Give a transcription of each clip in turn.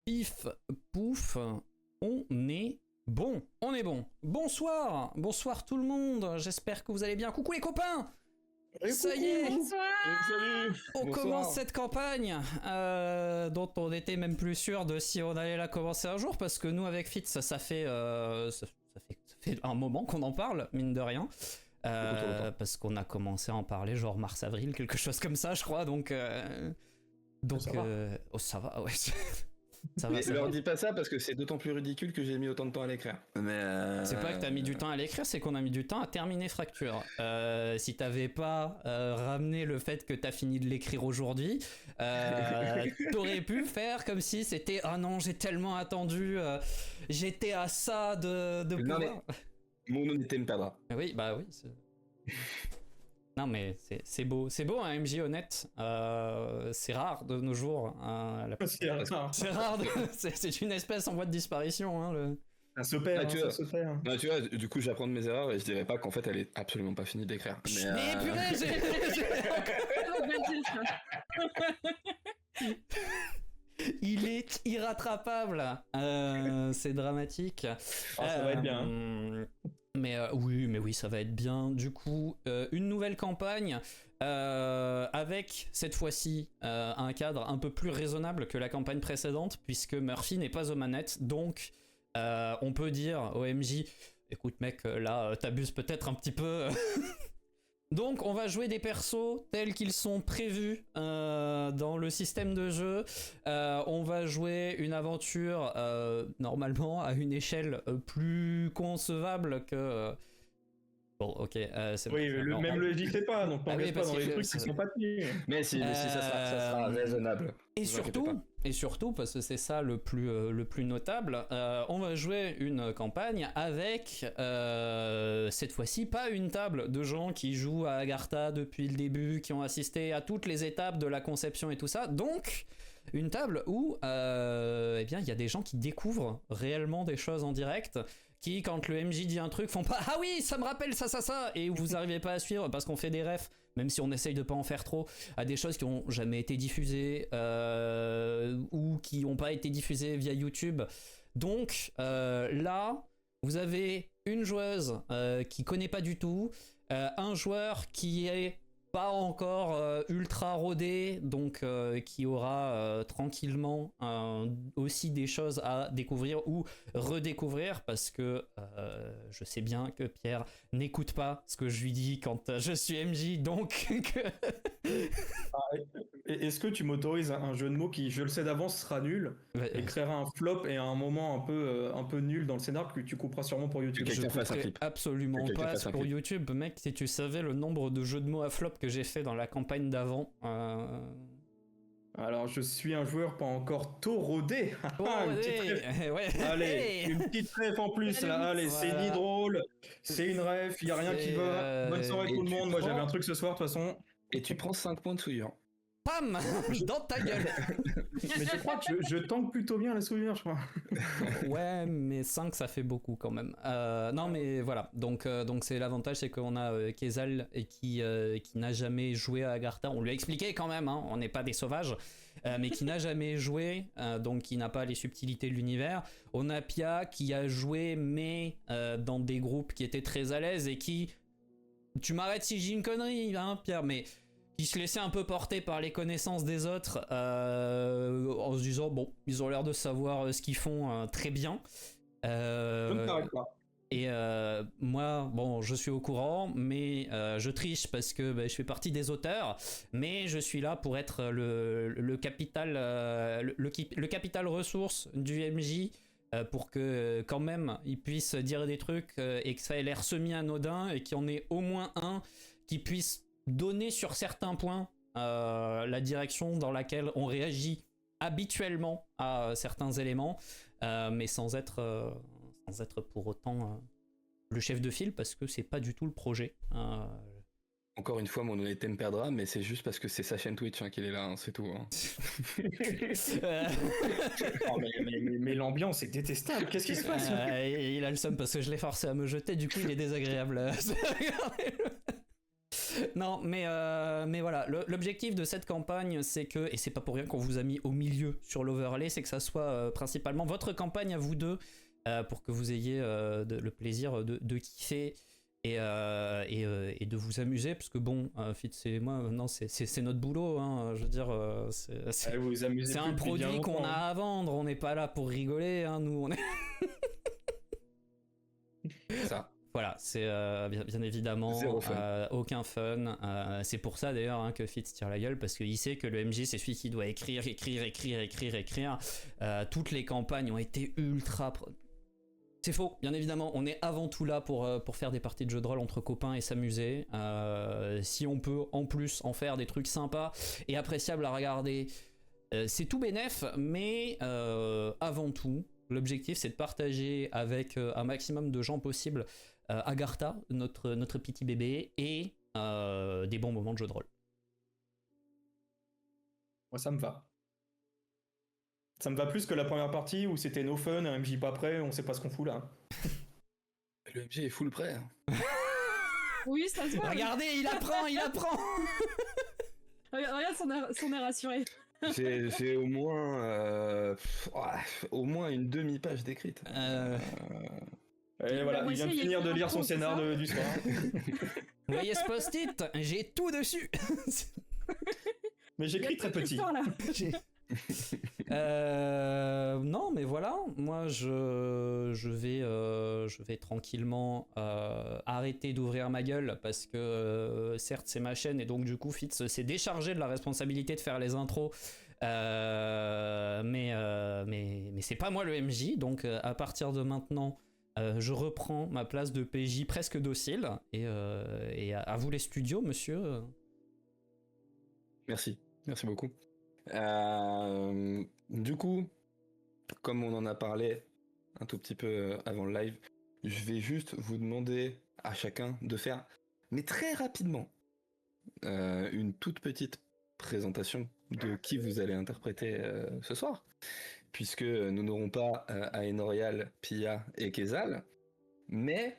Pif, pouf, on est bon. On est bon. Bonsoir. Bonsoir tout le monde. J'espère que vous allez bien. Coucou les copains. Ça y est. Salut. On commence cette campagne dont on était même plus sûr de si on allait la commencer un jour, parce que nous avec Fitz ça fait un moment qu'on en parle, mine de rien. Parce qu'on a commencé à en parler genre mars-avril, quelque chose comme ça, je crois. Donc ça va, ouais. Ça va, mais leur dis pas ça parce que c'est d'autant plus ridicule que j'ai mis autant de temps à l'écrire. Mais c'est pas que t'as mis du temps à l'écrire, c'est qu'on a mis du temps à terminer Fracture. Si t'avais pas ramené le fait que t'as fini de l'écrire aujourd'hui, t'aurais pu faire comme si c'était « Ah non, j'ai tellement attendu, j'étais à ça de pouvoir... » Non mais, mon nom n'était me perdra. Oui, bah oui. Non mais c'est beau, un MJ honnête. C'est rare de nos jours. C'est rare. C'est une espèce en voie de disparition. Hein, Ça se perd. Tu vois, du coup j'apprends de mes erreurs et je dirais pas qu'en fait elle est absolument pas finie d'écrire. Mais purée, il est irrattrapable. C'est dramatique. Ça va être bien. Mais oui, ça va être bien. Du coup, une nouvelle campagne avec cette fois-ci un cadre un peu plus raisonnable que la campagne précédente, puisque Murphy n'est pas aux manettes. Donc, on peut dire au MJ, écoute mec, là, t'abuses peut-être un petit peu. Donc, on va jouer des persos tels qu'ils sont prévus dans le système de jeu. On va jouer une aventure normalement à une échelle plus concevable que... Bon, ok. C'est oui, même le MJ sait pas, donc on ne pas dans les trucs qui sont pas tenus. Mais si ça sera raisonnable. Et surtout, parce que c'est ça le plus notable, on va jouer une campagne avec, cette fois-ci, pas une table de gens qui jouent à Agartha depuis le début, qui ont assisté à toutes les étapes de la conception et tout ça. Donc, une table où eh bien, il y a des gens qui découvrent réellement des choses en direct, qui, quand le MJ dit un truc, font pas « Ah oui, ça me rappelle ça », et où vous arrivez pas à suivre parce qu'on fait des refs, même si on essaye de pas en faire trop, à des choses qui ont jamais été diffusées ou qui ont pas été diffusées via YouTube. Donc là, vous avez une joueuse qui connaît pas du tout, un joueur qui est pas encore ultra rodé, donc qui aura tranquillement aussi des choses à découvrir ou redécouvrir, parce que je sais bien que Pierre n'écoute pas ce que je lui dis quand je suis MJ, donc... Est-ce que tu m'autorises un jeu de mots qui, je le sais d'avance, sera nul et créera un flop et un moment un peu nul dans le scénar que tu couperas sûrement pour YouTube? Je couperai absolument pas pour YouTube, mec. Si tu savais le nombre de jeux de mots à flop que j'ai fait dans la campagne d'avant. Alors, je suis un joueur pas encore trop rodé. Ouais. Allez, une petite ref en plus là. Allez, voilà. C'est ni drôle, c'est une ref, il y a rien qui va. Bonne soirée tout le monde. Moi, j'avais un truc ce soir de toute façon. Et tu prends 5 points de souillure. Pam dans ta gueule. Mais je crois que je tank plutôt bien la souillure, je crois. Ouais, mais 5 ça fait beaucoup quand même. Non mais voilà, donc c'est l'avantage, c'est qu'on a Kezal et qui n'a jamais joué à Agartha. On lui a expliqué quand même, hein, on n'est pas des sauvages, mais qui n'a jamais joué, donc qui n'a pas les subtilités de l'univers. On a Pia qui a joué mais dans des groupes qui étaient très à l'aise et qui... Tu m'arrêtes si j'ai une connerie, hein Pierre, mais... qui se laissait un peu porter par les connaissances des autres en se disant bon, ils ont l'air de savoir ce qu'ils font très bien. Je ne t'arrête pas. Et moi, bon, je suis au courant, mais je triche parce que je fais partie des auteurs, mais je suis là pour être le capital ressource du MJ. Pour que quand même il puisse dire des trucs et que ça ait l'air semi-anodin et qu'il y en ait au moins un qui puisse donner sur certains points la direction dans laquelle on réagit habituellement à certains éléments, mais sans être pour autant le chef de file, parce que c'est pas du tout le projet. Encore une fois, mon honnêteté me perdra, mais c'est juste parce que c'est sa chaîne Twitch qu'il est là, hein, c'est tout. Hein. Oh, mais l'ambiance est détestable, qu'est-ce qui se passe? Il a le seum parce que je l'ai forcé à me jeter, du coup il est désagréable. Non, mais voilà, l'objectif de cette campagne, c'est que, et c'est pas pour rien qu'on vous a mis au milieu sur l'overlay, c'est que ça soit principalement votre campagne à vous deux, pour que vous ayez le plaisir de kiffer et de vous amuser, parce que bon, Fitz et moi, non, c'est notre boulot, hein, je veux dire, c'est un produit qu'on a à vendre, on n'est pas là pour rigoler, hein, nous, on est... Ça. Voilà, c'est bien évidemment aucun fun. C'est pour ça d'ailleurs hein, que Fitz tire la gueule, parce qu'il sait que le MJ c'est celui qui doit écrire. Toutes les campagnes ont été ultra... C'est faux, bien évidemment, on est avant tout là pour faire des parties de jeux de rôle entre copains et s'amuser. Si on peut en plus en faire des trucs sympas et appréciables à regarder, c'est tout bénef, mais avant tout, l'objectif c'est de partager avec un maximum de gens possible Agartha, notre petit bébé, et des bons moments de jeu de rôle. Moi, ça me va. Ça me va plus que la première partie où c'était no fun, un MJ pas prêt, on sait pas ce qu'on fout là. Le MJ est full prêt. Hein. Oui, ça se voit. Regardez, il apprend. Regarde son air rassuré. J'ai au moins une demi-page d'écrite. Et voilà, il vient de finir de lire son scénar du soir. Vous voyez ce post-it? J'ai tout dessus. Mais j'écris très petit. Non, mais voilà, moi je vais tranquillement arrêter d'ouvrir ma gueule, parce que certes c'est ma chaîne et donc du coup Fitz s'est déchargé de la responsabilité de faire les intros, mais c'est pas moi le MJ, donc à partir de maintenant je reprends ma place de PJ presque docile, et à vous les studios, monsieur. Merci beaucoup. Du coup, comme on en a parlé un tout petit peu avant le live, je vais juste vous demander à chacun de faire, mais très rapidement, une toute petite présentation de qui vous allez interpréter ce soir, puisque nous n'aurons pas Aenorial, Pia et Kezal, mais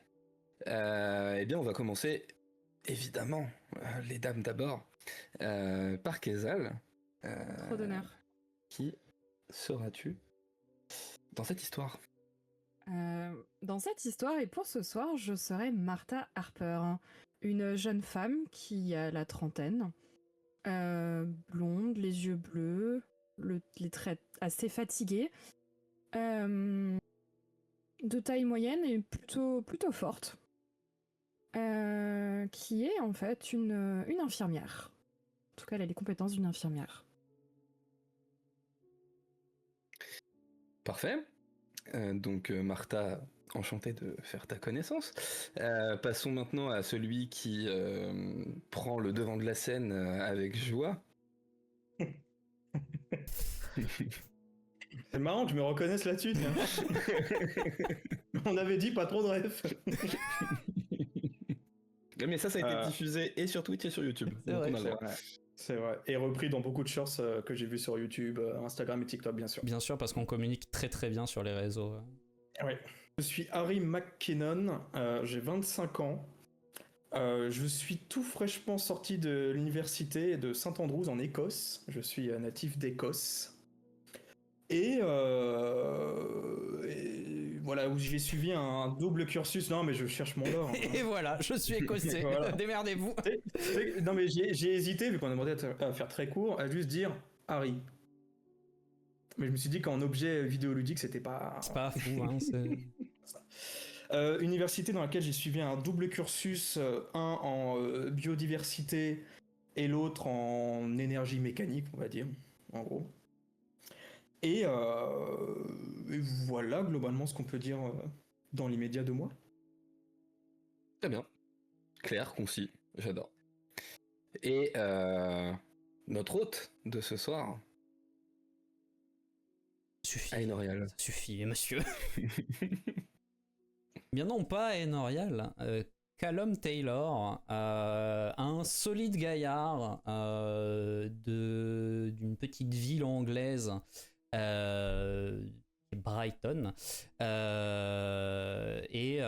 eh bien on va commencer évidemment, les dames d'abord, par Kezal. Trop d'honneur. Qui seras-tu dans cette histoire? Dans cette histoire, et pour ce soir, je serai Martha Harper, une jeune femme qui a la trentaine, blonde, les yeux bleus, les traits assez fatigués, de taille moyenne et plutôt forte, qui est en fait une infirmière. En tout cas, elle a les compétences d'une infirmière. Parfait. Donc Martha, enchanté de faire ta connaissance. Passons maintenant à celui qui prend le devant de la scène avec joie. C'est marrant que je me reconnaisse là-dessus. On avait dit pas trop de rêves. Mais ça a été diffusé et sur Twitch et sur YouTube. C'est vrai. Et repris dans beaucoup de shorts que j'ai vus sur YouTube, Instagram et TikTok, bien sûr. Bien sûr, parce qu'on communique très très bien sur les réseaux. Oui. Je suis Harry McKinnon, j'ai 25 ans. Je suis tout fraîchement sorti de l'université de St Andrews en Écosse. Je suis natif d'Écosse. Et voilà, où j'ai suivi un double cursus. Non, mais je cherche mon lore. Et voilà, je suis écossais. Voilà. Démerdez-vous. Non, mais j'ai hésité, vu qu'on a demandé à faire très court, à juste dire Harry. Mais je me suis dit qu'en objet vidéoludique, c'était pas... C'est pas fou, hein. Université dans laquelle j'ai suivi un double cursus, un en biodiversité et l'autre en énergie mécanique, on va dire, en gros. Et voilà globalement ce qu'on peut dire dans l'immédiat de moi. Très bien. Clair, concis, j'adore. Et notre hôte de ce soir. Suffit. Aenorial. Suffit, monsieur. Bien non, pas Aenorial. Callum Taylor, un solide gaillard d'une petite ville anglaise, Brighton, et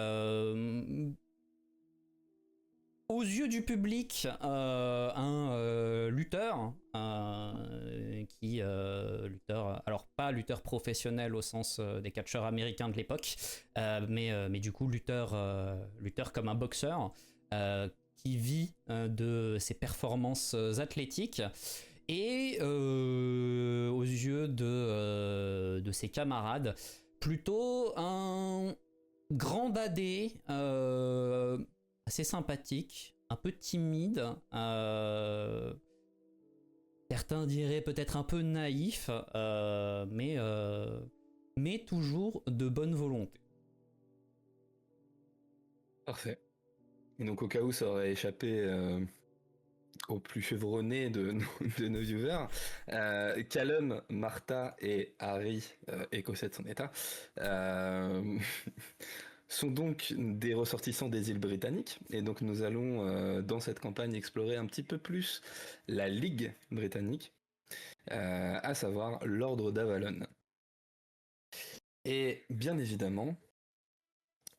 aux yeux du public, un lutteur, lutteur, alors pas lutteur professionnel au sens des catcheurs américains de l'époque, mais du coup lutteur comme un boxeur, qui vit de ses performances athlétiques. Et aux yeux de ses camarades, plutôt un grand dadé, assez sympathique, un peu timide, certains diraient peut-être un peu naïf, mais toujours de bonne volonté. Parfait. Et donc au cas où ça aurait échappé aux plus chevronnés de nos viewers, Callum, Martha et Harry, écossais de son état, sont donc des ressortissants des îles britanniques, et donc nous allons dans cette campagne explorer un petit peu plus la Ligue britannique, à savoir l'Ordre d'Avalon. Et bien évidemment,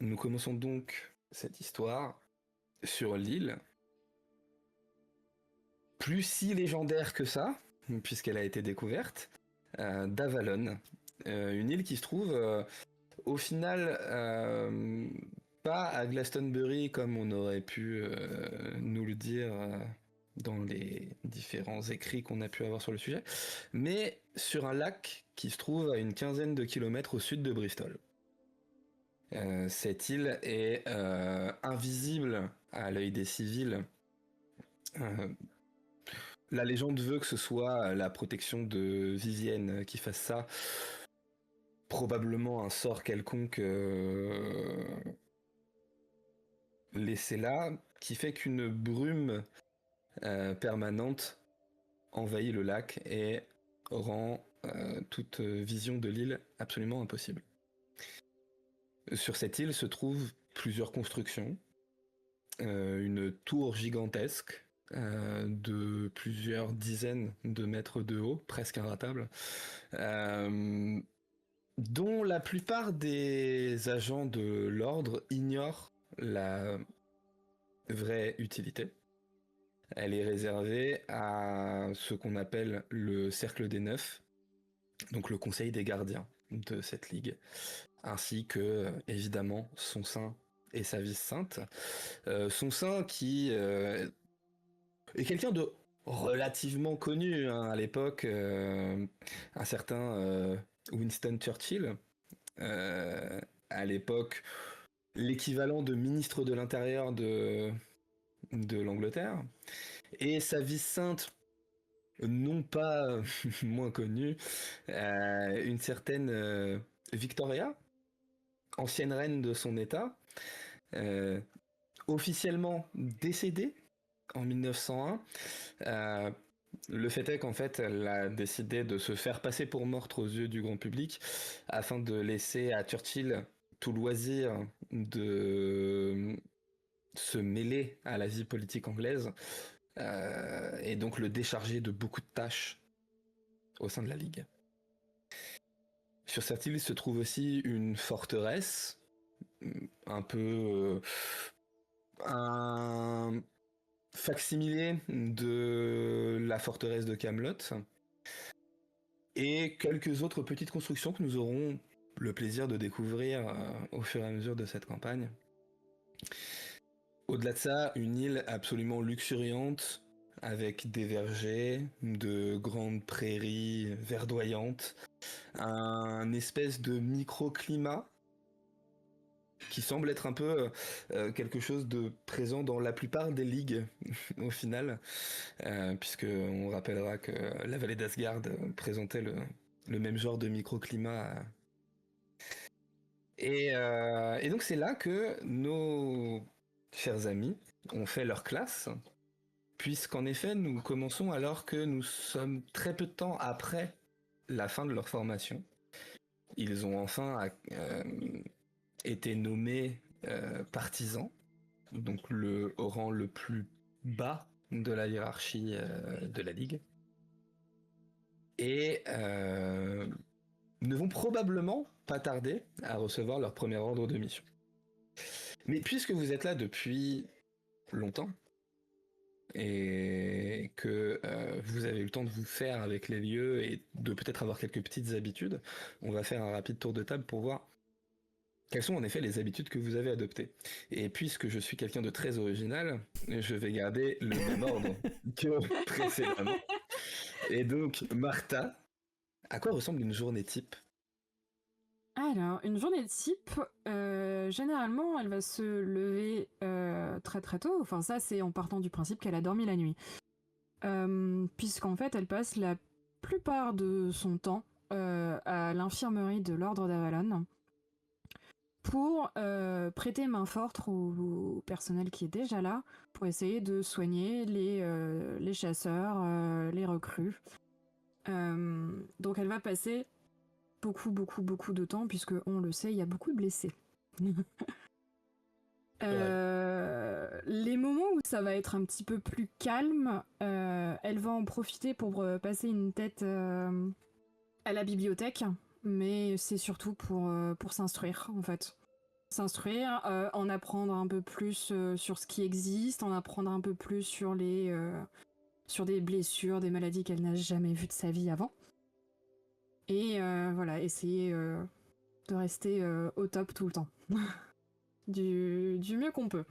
nous commençons donc cette histoire sur l'île, plus si légendaire que ça, puisqu'elle a été découverte, d'Avalon, une île qui se trouve au final pas à Glastonbury comme on aurait pu nous le dire dans les différents écrits qu'on a pu avoir sur le sujet, mais sur un lac qui se trouve à une quinzaine de kilomètres au sud de Bristol. Cette île est invisible à l'œil des civils. La légende veut que ce soit la protection de Vivienne qui fasse ça. Probablement un sort quelconque laissé là, qui fait qu'une brume permanente envahit le lac et rend toute vision de l'île absolument impossible. Sur cette île se trouvent plusieurs constructions, une tour gigantesque de plusieurs dizaines de mètres de haut, presque inratable, dont la plupart des agents de l'ordre ignorent la vraie utilité. Elle est réservée à ce qu'on appelle le Cercle des Neufs, donc le Conseil des gardiens de cette ligue, ainsi que, évidemment, son saint et sa vice-sainte. Son saint qui est quelqu'un de relativement connu à l'époque, un certain Winston Churchill, à l'époque l'équivalent de ministre de l'Intérieur de l'Angleterre, et sa vice-sainte, non pas moins connue, une certaine Victoria, ancienne reine de son état, officiellement décédée en 1901. Le fait est qu'en fait, elle a décidé de se faire passer pour morte aux yeux du grand public afin de laisser à Churchill tout loisir de se mêler à la vie politique anglaise, et donc le décharger de beaucoup de tâches au sein de la Ligue. Sur cette île se trouve aussi une forteresse, un peu un facsimilé de la forteresse de Camelot, et quelques autres petites constructions que nous aurons le plaisir de découvrir au fur et à mesure de cette campagne. Au-delà de ça, une île absolument luxuriante, avec des vergers, de grandes prairies verdoyantes, un espèce de microclimat qui semble être un peu quelque chose de présent dans la plupart des ligues au final, puisque on rappellera que la vallée d'Asgard présentait le même genre de microclimat. Et donc c'est là que nos chers amis ont fait leur classe, puisqu'en effet nous commençons alors que nous sommes très peu de temps après la fin de leur formation. Ils ont enfin été nommés partisans, donc le rang le plus bas de la hiérarchie de la Ligue, et ne vont probablement pas tarder à recevoir leur premier ordre de mission. Mais puisque vous êtes là depuis longtemps, et que vous avez eu le temps de vous faire avec les lieux et de peut-être avoir quelques petites habitudes, on va faire un rapide tour de table pour voir quelles sont en effet les habitudes que vous avez adoptées. Et puisque je suis quelqu'un de très original, je vais garder le même ordre que précédemment. Et donc, Martha, à quoi ressemble une journée type? Alors, une journée type, généralement, elle va se lever très très tôt. Enfin, ça, c'est en partant du principe qu'elle a dormi la nuit. Puisqu'en fait, elle passe la plupart de son temps à l'infirmerie de l'Ordre d'Avalon pour prêter main forte au personnel qui est déjà là, pour essayer de soigner les chasseurs, les recrues. Donc elle va passer beaucoup de temps, puisque on le sait, il y a beaucoup de blessés. Les moments où ça va être un petit peu plus calme, elle va en profiter pour passer une tête à la bibliothèque, mais c'est surtout pour s'instruire, en fait. S'instruire, en apprendre un peu plus sur ce qui existe, en apprendre un peu plus sur des blessures, des maladies qu'elle n'a jamais vues de sa vie avant. Et voilà, essayer de rester au top tout le temps. du mieux qu'on peut.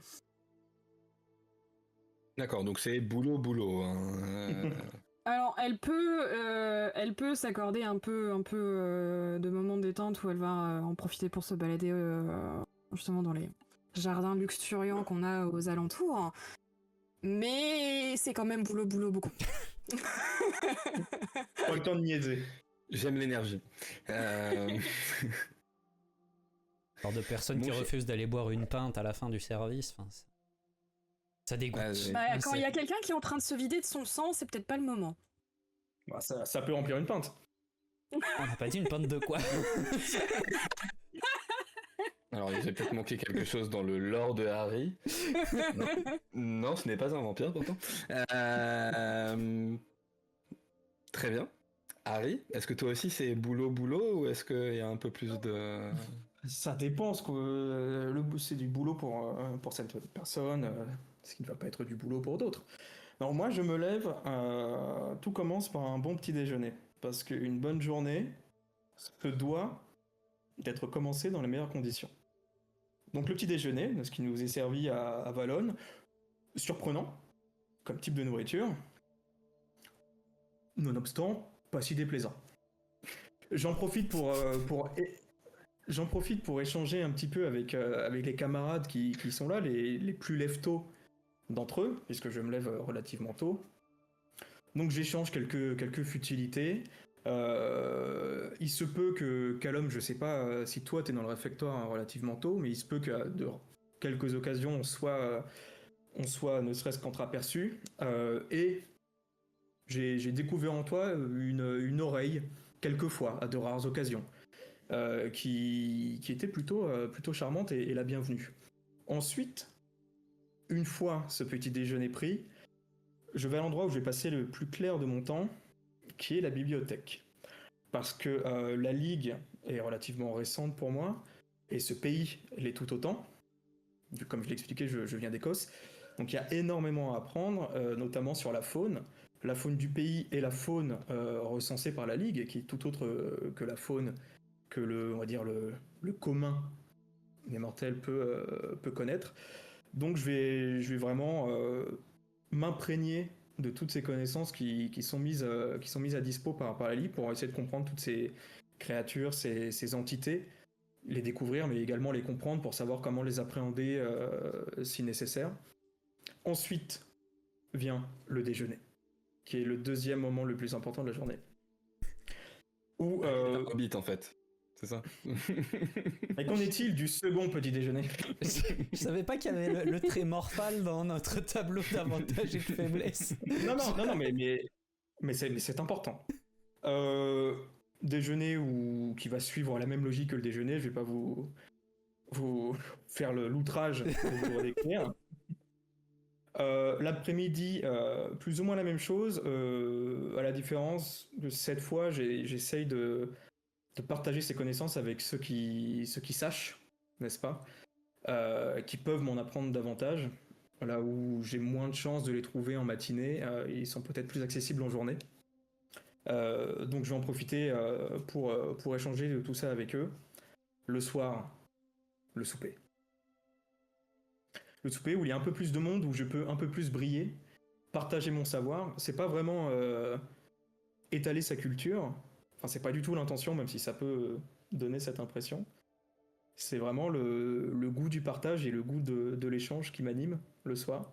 D'accord, donc c'est boulot, hein. Alors, elle peut s'accorder un peu de moments de détente où elle va en profiter pour se balader justement dans les jardins luxuriants qu'on a aux alentours. Mais c'est quand même boulot beaucoup. Pas le temps de niaiser. J'aime l'énergie. Genre de personnes qui refusent d'aller boire une pinte à la fin du service. Enfin, ça dégoûte. Quand il y a quelqu'un qui est en train de se vider de son sang, c'est peut-être pas le moment. Bah, ça peut remplir une pinte. On n'a pas dit une pinte de quoi? Alors, j'ai peut-être manqué quelque chose dans le lore de Harry. Non, ce n'est pas un vampire pourtant. Très bien. Harry, est-ce que toi aussi c'est boulot ou est-ce qu'il y a un peu plus de... Ça dépend, c'est du boulot pour certaines personnes, ce qui ne va pas être du boulot pour d'autres. Alors moi je me lève, tout commence par un bon petit déjeuner, parce qu'une bonne journée se doit d'être commencée dans les meilleures conditions. Donc le petit déjeuner, ce qui nous est servi à Valonne, surprenant comme type de nourriture, nonobstant pas si déplaisant. J'en profite pour échanger un petit peu avec les camarades qui sont là, les plus lève-tôt d'entre eux, puisque je me lève relativement tôt. Donc j'échange quelques futilités. Il se peut que Calum, je sais pas si toi t'es dans le réfectoire relativement tôt, mais il se peut que de quelques occasions on soit ne serait-ce qu'entreaperçu. Et j'ai découvert en toi une oreille, quelquefois, à de rares occasions, qui était plutôt charmante et la bienvenue. Ensuite, une fois ce petit déjeuner pris, je vais à l'endroit où je vais passer le plus clair de mon temps, qui est la bibliothèque. Parce que la Ligue est relativement récente pour moi, et ce pays l'est tout autant. Comme je l'expliquais, je viens d'Écosse. Donc il y a énormément à apprendre, notamment sur la faune du pays et la faune recensée par la Ligue, qui est tout autre que la faune que le commun des mortels peut connaître. Donc je vais vraiment m'imprégner de toutes ces connaissances qui sont mises à dispo par la Ligue pour essayer de comprendre toutes ces créatures, ces entités, les découvrir, mais également les comprendre pour savoir comment les appréhender si nécessaire. Ensuite vient le déjeuner, qui est le deuxième moment le plus important de la journée. Où Hobbit en fait, c'est ça. Et qu'en est-il du second petit déjeuner? Je savais pas qu'il y avait le trait morphal dans notre tableau d'avantages et de faiblesses. Non, mais c'est important. Déjeuner qui va suivre la même logique que le déjeuner, je vais pas vous faire l'outrage de vous redécrire. L'après-midi, plus ou moins la même chose, à la différence de cette fois, j'essaye de partager ces connaissances avec ceux qui sachent, n'est-ce pas, qui peuvent m'en apprendre davantage. là où j'ai moins de chances de les trouver en matinée, ils sont peut-être plus accessibles en journée. Donc je vais en profiter pour échanger de tout ça avec eux. Le soir, le souper. Le souper où il y a un peu plus de monde, où je peux un peu plus briller, partager mon savoir. C'est pas vraiment étaler sa culture. Enfin, c'est pas du tout l'intention, même si ça peut donner cette impression. C'est vraiment le goût du partage et le goût de l'échange qui m'anime le soir.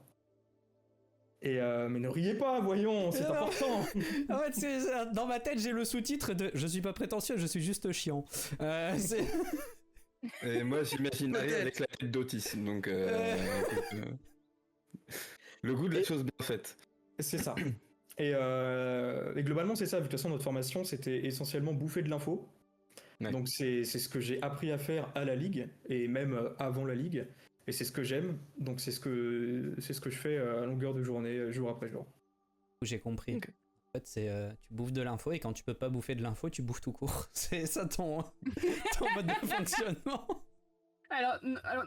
Et mais ne riez pas, voyons, c'est important. En fait, dans ma tête, j'ai le sous-titre de je suis pas prétentieux, je suis juste chiant. Et moi, j'imaginerais avec la tête d'Otis. Donc, le goût de la chose bien faite. C'est ça. Et globalement, c'est ça. De toute façon, notre formation, c'était essentiellement bouffer de l'info. Ouais. Donc, c'est ce que j'ai appris à faire à la Ligue, et même avant la Ligue. Et c'est ce que j'aime. Donc, c'est ce que je fais à longueur de journée, jour après jour. J'ai compris. Okay. En fait, c'est tu bouffes de l'info, et quand tu peux pas bouffer de l'info, tu bouffes tout court. C'est ça ton mode de fonctionnement. Alors,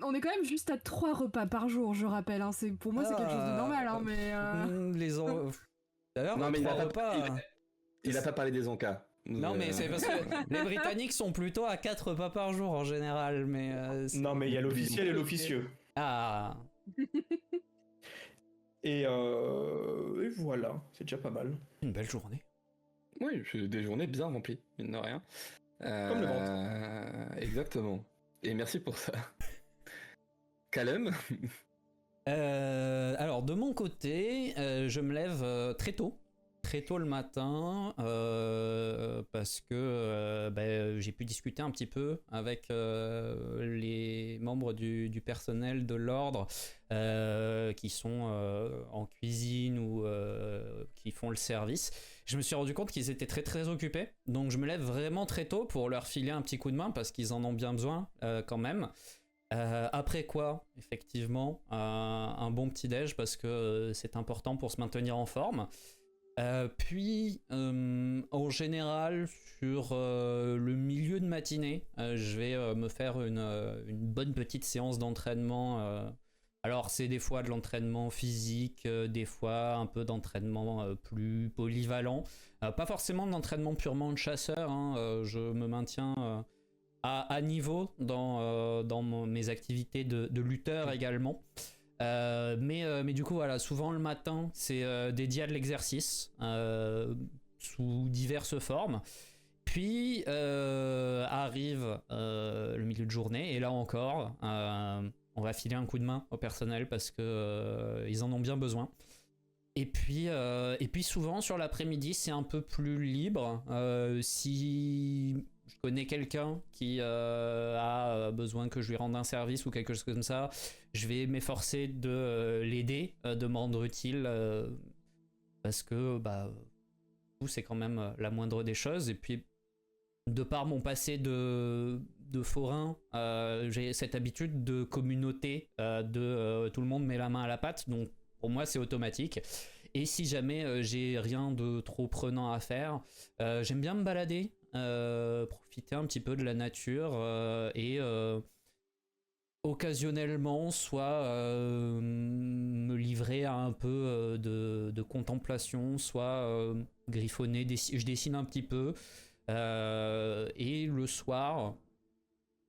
on est quand même juste à 3 repas par jour, je rappelle. Hein. Pour moi, c'est quelque chose de normal. Hein, mais D'ailleurs, non, mais il a pas parlé des encas. Non, mais c'est parce que les Britanniques sont plutôt à 4 repas par jour en général. Mais non, mais il y a l'officiel et l'officieux. Ah. Et voilà, c'est déjà pas mal. Une belle journée. Oui, des journées bien remplies, mine de rien. Comme le ventre. Exactement. Et merci pour ça. Callum. Alors, de mon côté, je me lève très tôt le matin, parce que j'ai pu discuter un petit peu avec les membres du personnel de l'ordre qui sont en cuisine ou qui font le service. Je me suis rendu compte qu'ils étaient très très occupés, donc je me lève vraiment très tôt pour leur filer un petit coup de main parce qu'ils en ont bien besoin quand même. Après quoi, effectivement, un bon petit déj parce que c'est important pour se maintenir en forme. Puis, en général, sur le milieu de matinée, je vais me faire une bonne petite séance d'entraînement. Alors, c'est des fois de l'entraînement physique, des fois un peu d'entraînement plus polyvalent. Pas forcément de l'entraînement purement de chasseur, hein, je me maintiens à niveau dans mes activités de lutteur également. Mais du coup voilà, souvent le matin c'est dédié à de l'exercice sous diverses formes, puis arrive le milieu de journée et là encore on va filer un coup de main au personnel parce que ils en ont bien besoin. Et puis souvent sur l'après-midi c'est un peu plus libre. Si je connais quelqu'un qui a besoin que je lui rende un service ou quelque chose comme ça, je vais m'efforcer de l'aider, de me rendre utile, parce que c'est quand même la moindre des choses. Et puis, de par mon passé de forain, j'ai cette habitude de communauté, de tout le monde met la main à la pâte, donc pour moi c'est automatique. Et si jamais j'ai rien de trop prenant à faire, j'aime bien me balader, profiter un petit peu de la nature et occasionnellement soit me livrer à un peu de contemplation, soit griffonner, je dessine un petit peu, et le soir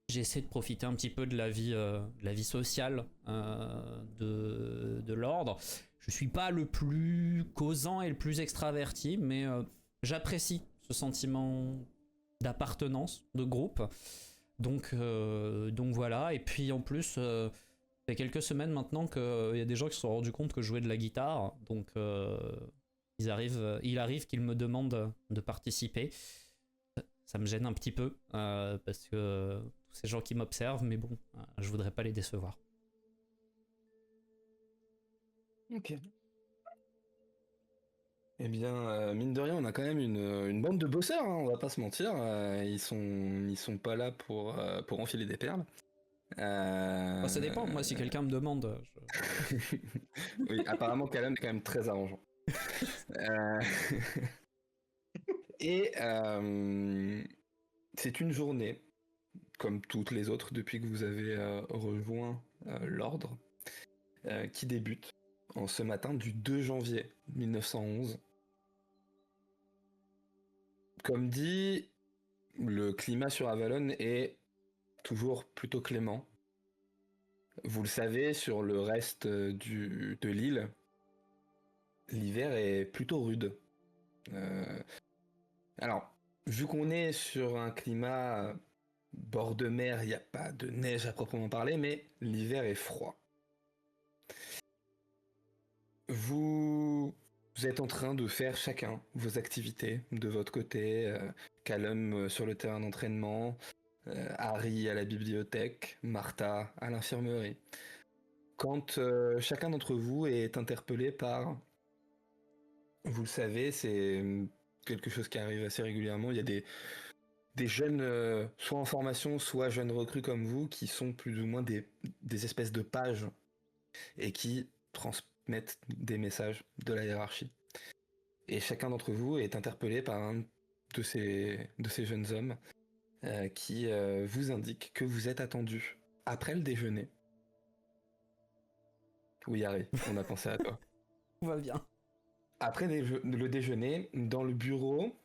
j'essaie de profiter un petit peu de la vie sociale de l'ordre. Je suis pas le plus causant et le plus extraverti, mais j'apprécie ce sentiment d'appartenance, de groupe. Donc voilà. Et puis en plus, ça fait quelques semaines maintenant qu'il y a des gens qui se sont rendus compte que je jouais de la guitare. Donc il arrive qu'ils me demandent de participer. Ça me gêne un petit peu parce que tous ces gens qui m'observent, mais bon, je voudrais pas les décevoir. Ok. Eh bien, mine de rien, on a quand même une bande de bosseurs, hein, on va pas se mentir. Ils sont pas là pour enfiler des perles. Ça dépend, moi si quelqu'un me demande. Oui, apparemment Callum est quand même très arrangeant. Et c'est une journée, comme toutes les autres depuis que vous avez rejoint l'ordre. qui débute en ce matin du 2 janvier 1911. Comme dit, le climat sur Avalon est toujours plutôt clément. Vous le savez, sur le reste de l'île, l'hiver est plutôt rude. Alors, vu qu'on est sur un climat bord de mer, il n'y a pas de neige à proprement parler, mais l'hiver est froid. Vous êtes en train de faire chacun vos activités de votre côté. Callum sur le terrain d'entraînement, Harry à la bibliothèque, Martha à l'infirmerie. Quand chacun d'entre vous est interpellé par... Vous le savez, c'est quelque chose qui arrive assez régulièrement. Il y a des jeunes, soit en formation, soit jeunes recrues comme vous, qui sont plus ou moins des espèces de pages et qui transmettent des messages de la hiérarchie. Et chacun d'entre vous est interpellé par un de ces jeunes hommes qui vous indique que vous êtes attendu après le déjeuner. Oui, Harry, on a pensé à toi. Tout va bien. Après le déjeuner, dans le bureau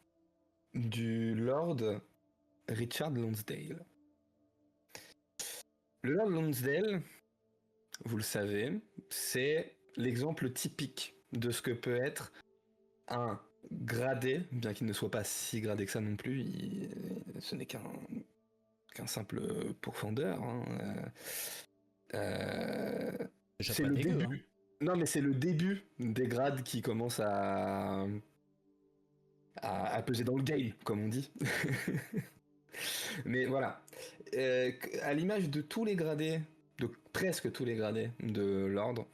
du Lord Richard Lonsdale. Le Lord Lonsdale, vous le savez, c'est l'exemple typique de ce que peut être un gradé, bien qu'il ne soit pas si gradé que ça non plus, ce n'est qu'un simple pourfendeur. C'est le début. Hein. Non, mais c'est le début des grades qui commencent à peser dans le game, comme on dit. Mais voilà. À l'image de tous les gradés, de presque tous les gradés de l'ordre,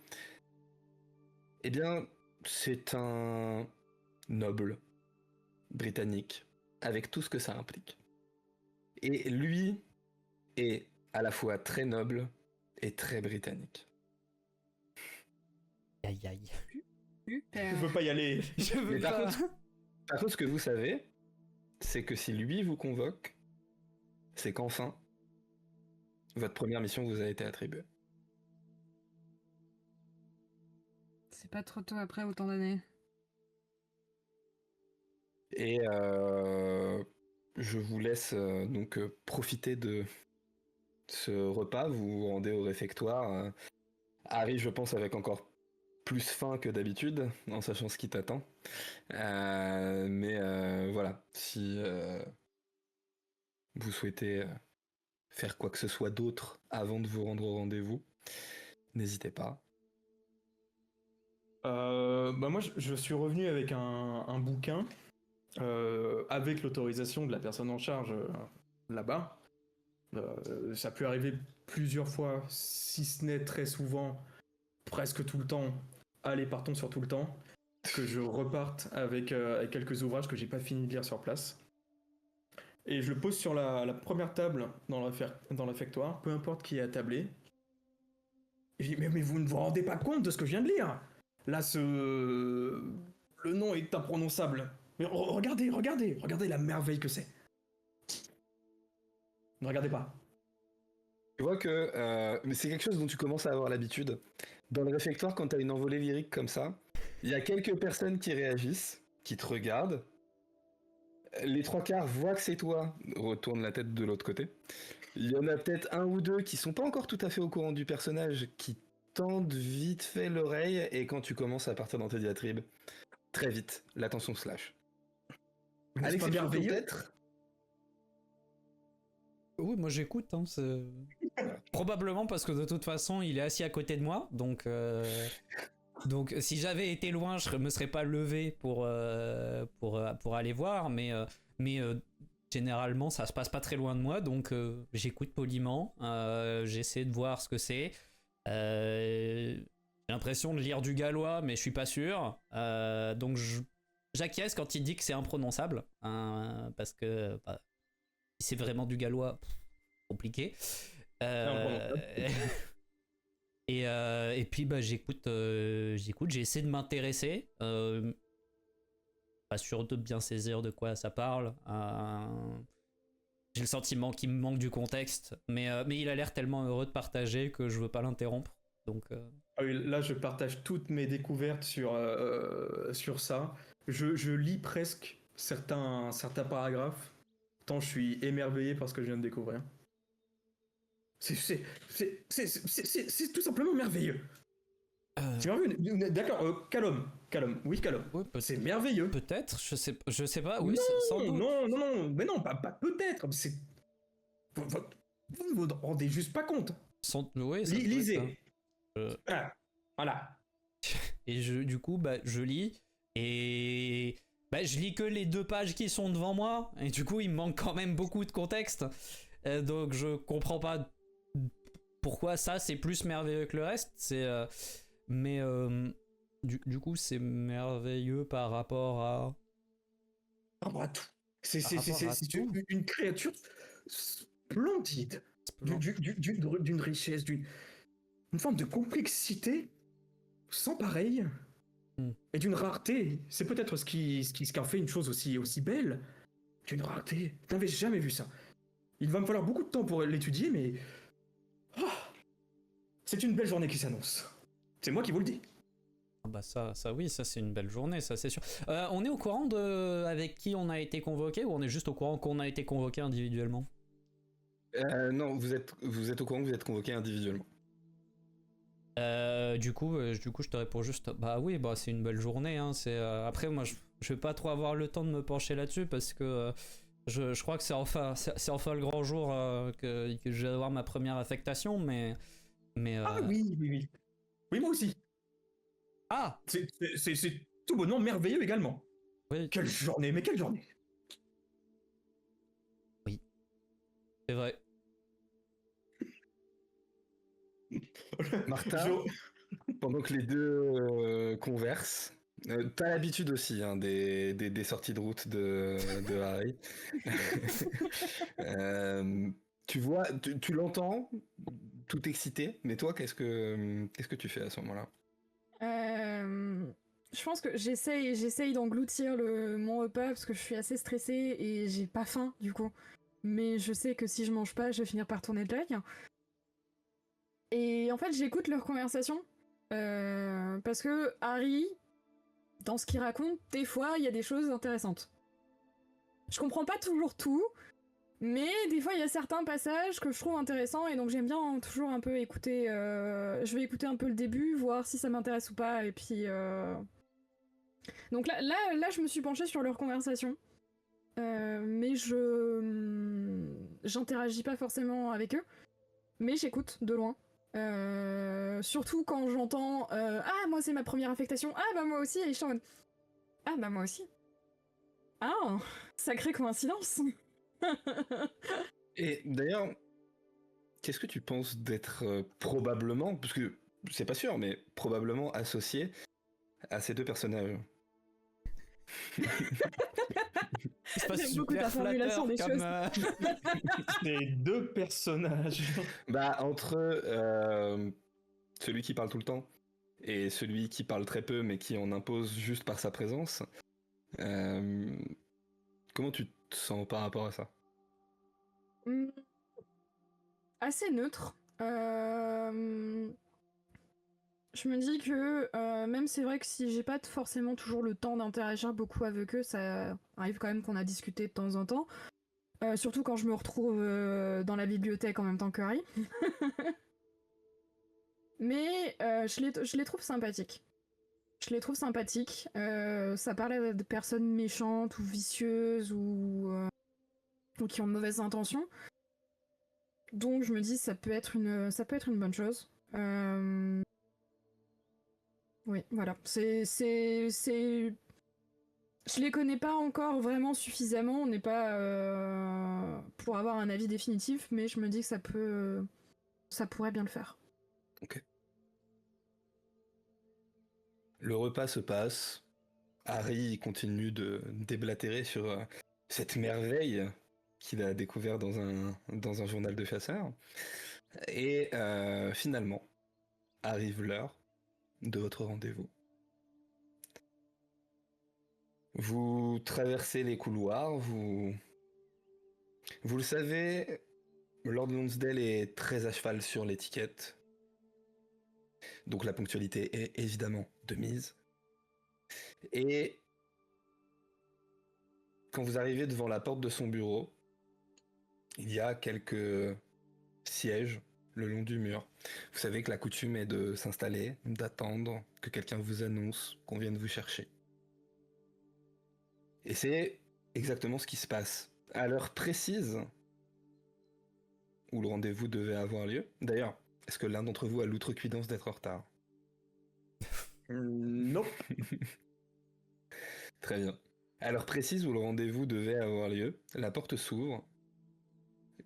eh bien, c'est un noble britannique, avec tout ce que ça implique. Et lui est à la fois très noble et très britannique. Aïe aïe. Je veux pas y aller. Je veux Mais pas. Par contre, ce que vous savez, c'est que si lui vous convoque, c'est qu'enfin, votre première mission vous a été attribuée. C'est pas trop tôt après autant d'années. Et je vous laisse donc profiter de ce repas. Vous vous rendez au réfectoire. Harry, je pense, avec encore plus faim que d'habitude, en sachant ce qui t'attend. Mais voilà, si vous souhaitez faire quoi que ce soit d'autre avant de vous rendre au rendez-vous, n'hésitez pas. Moi, je suis revenu avec un bouquin, avec l'autorisation de la personne en charge là-bas. Ça a pu arriver plusieurs fois, si ce n'est très souvent, presque tout le temps. Allez, partons sur tout le temps. Que je reparte avec quelques ouvrages que j'ai pas fini de lire sur place. Et je le pose sur la première table dans l'affectoire, peu importe qui est attablé. Et je dis, mais vous ne vous rendez pas compte de ce que je viens de lire? Là, le nom est imprononçable. Mais regardez la merveille que c'est. Ne regardez pas. Tu vois que mais c'est quelque chose dont tu commences à avoir l'habitude. Dans le réfectoire, quand t'as une envolée lyrique comme ça, il y a quelques personnes qui réagissent, qui te regardent. Les trois quarts voient que c'est toi, retournent la tête de l'autre côté. Il y en a peut-être un ou deux qui sont pas encore tout à fait au courant du personnage, qui tendent vite fait l'oreille, et quand tu commences à partir dans tes diatribes, très vite, l'attention se lâche. N'est-ce pas merveilleux? Peut-être. Oui, moi j'écoute. Hein, probablement parce que de toute façon, il est assis à côté de moi. Donc si j'avais été loin, je me serais pas levé pour aller voir. Mais généralement, ça se passe pas très loin de moi. Donc j'écoute poliment. J'essaie de voir ce que c'est. J'ai l'impression de lire du gallois, mais je suis pas sûr. Donc j'acquiesce quand il dit que c'est imprononçable. Parce que... si c'est vraiment du gallois, compliqué. Et puis j'écoute, j'essaie de m'intéresser. Pas sûr de bien saisir de quoi ça parle. J'ai le sentiment qu'il me manque du contexte, mais il a l'air tellement heureux de partager que je veux pas l'interrompre. Donc, Ah oui, là, je partage toutes mes découvertes sur ça. Je lis presque certains paragraphes, tant je suis émerveillé par ce que je viens de découvrir. C'est tout simplement merveilleux. C'est merveilleux. D'accord, Calum, oui, Calum. ouais, C'est merveilleux. peut-être, je sais pas, oui, Non, sans doute. non, mais non, pas peut-être. Vous ne vous rendez juste pas compte. Oui, ça peut être ça. Lisez. Ah, voilà. Et du coup, bah, je lis et bah, je lis que les 2 pages qui sont devant moi et du coup, il me manque quand même beaucoup de contexte. Donc, je comprends pas pourquoi ça c'est plus merveilleux que le reste. Mais du coup, c'est merveilleux par rapport à. Par rapport à tout. C'est Par rapport à tout. une créature splendide. D'une richesse, une forme de complexité sans pareil. Et d'une rareté. C'est peut-être ce qui en fait une chose aussi belle. D'une rareté. Je n'avais jamais vu ça. Il va me falloir beaucoup de temps pour l'étudier, mais. C'est une belle journée qui s'annonce. C'est moi qui vous le dis. Ah bah ça oui, ça c'est une belle journée, ça c'est sûr. On est au courant de avec qui on a été convoqué ou on est juste au courant qu'on a été convoqué individuellement? Non, vous êtes au courant que vous êtes convoqué individuellement. Du coup, je te réponds juste, bah oui, bah c'est une belle journée. Hein, après, moi, je vais pas trop avoir le temps de me pencher là-dessus parce que je crois que c'est enfin le grand jour que je vais avoir ma première affectation, mais. Ah oui. Oui, moi aussi. Ah. C'est tout bonnement merveilleux également. Oui. Quelle journée, mais quelle journée. Oui. C'est vrai. Martin, pendant que les deux conversent, t'as l'habitude aussi hein, des sorties de route de Harry. Tu vois, tu l'entends, tout excité, mais toi, qu'est-ce que tu fais à ce moment-là? Je pense que j'essaye d'engloutir mon repas parce que je suis assez stressée et j'ai pas faim du coup. Mais je sais que si je mange pas, je vais finir par tourner de l'œil. Et en fait, j'écoute leur conversation parce que Harry, dans ce qu'il raconte, des fois, il y a des choses intéressantes. Je comprends pas toujours tout, mais des fois, il y a certains passages que je trouve intéressants et donc j'aime bien toujours un peu écouter. Je vais écouter un peu le début, voir si ça m'intéresse ou pas, et puis. Donc là, je me suis penchée sur leur conversation, mais j'interagis pas forcément avec eux, mais j'écoute de loin. Surtout quand j'entends ah moi c'est ma première affectation, ah bah moi aussi, et je suis en mode ah bah moi aussi. Ah, sacrée coïncidence. Et d'ailleurs, qu'est-ce que tu penses d'être probablement, parce que c'est pas sûr, mais probablement associé à ces deux personnages? C'est pas J'aime beaucoup ta super formulation flatteur des comme. Les deux personnages. Bah, entre celui qui parle tout le temps et celui qui parle très peu mais qui en impose juste par sa présence, comment tu te sens par rapport à ça? Assez neutre. Je me dis que même c'est vrai que si j'ai pas forcément toujours le temps d'interagir beaucoup avec eux, ça arrive quand même qu'on a discuté de temps en temps. Surtout quand je me retrouve dans la bibliothèque en même temps que Harry. Mais je les trouve sympathiques. Ça parle de personnes méchantes ou vicieuses ou qui ont de mauvaises intentions. Donc je me dis ça peut être une bonne chose. Oui, voilà. Je les connais pas encore vraiment suffisamment. On n'est pas pour avoir un avis définitif, mais je me dis que ça pourrait bien le faire. Ok. Le repas se passe. Harry continue de déblatérer sur cette merveille qu'il a découvert dans un journal de chasseur. Et finalement, arrive l'heure de votre rendez-vous. Vous traversez les couloirs, vous le savez, Lord Lonsdale est très à cheval sur l'étiquette. Donc la ponctualité est évidemment de mise. Et quand vous arrivez devant la porte de son bureau, il y a quelques sièges le long du mur. Vous savez que la coutume est de s'installer, d'attendre que quelqu'un vous annonce qu'on vienne vous chercher. Et c'est exactement ce qui se passe. À l'heure précise où le rendez-vous devait avoir lieu. D'ailleurs, est-ce que l'un d'entre vous a l'outrecuidance d'être en retard? Non. Très bien. À l'heure précise où le rendez-vous devait avoir lieu, la porte s'ouvre.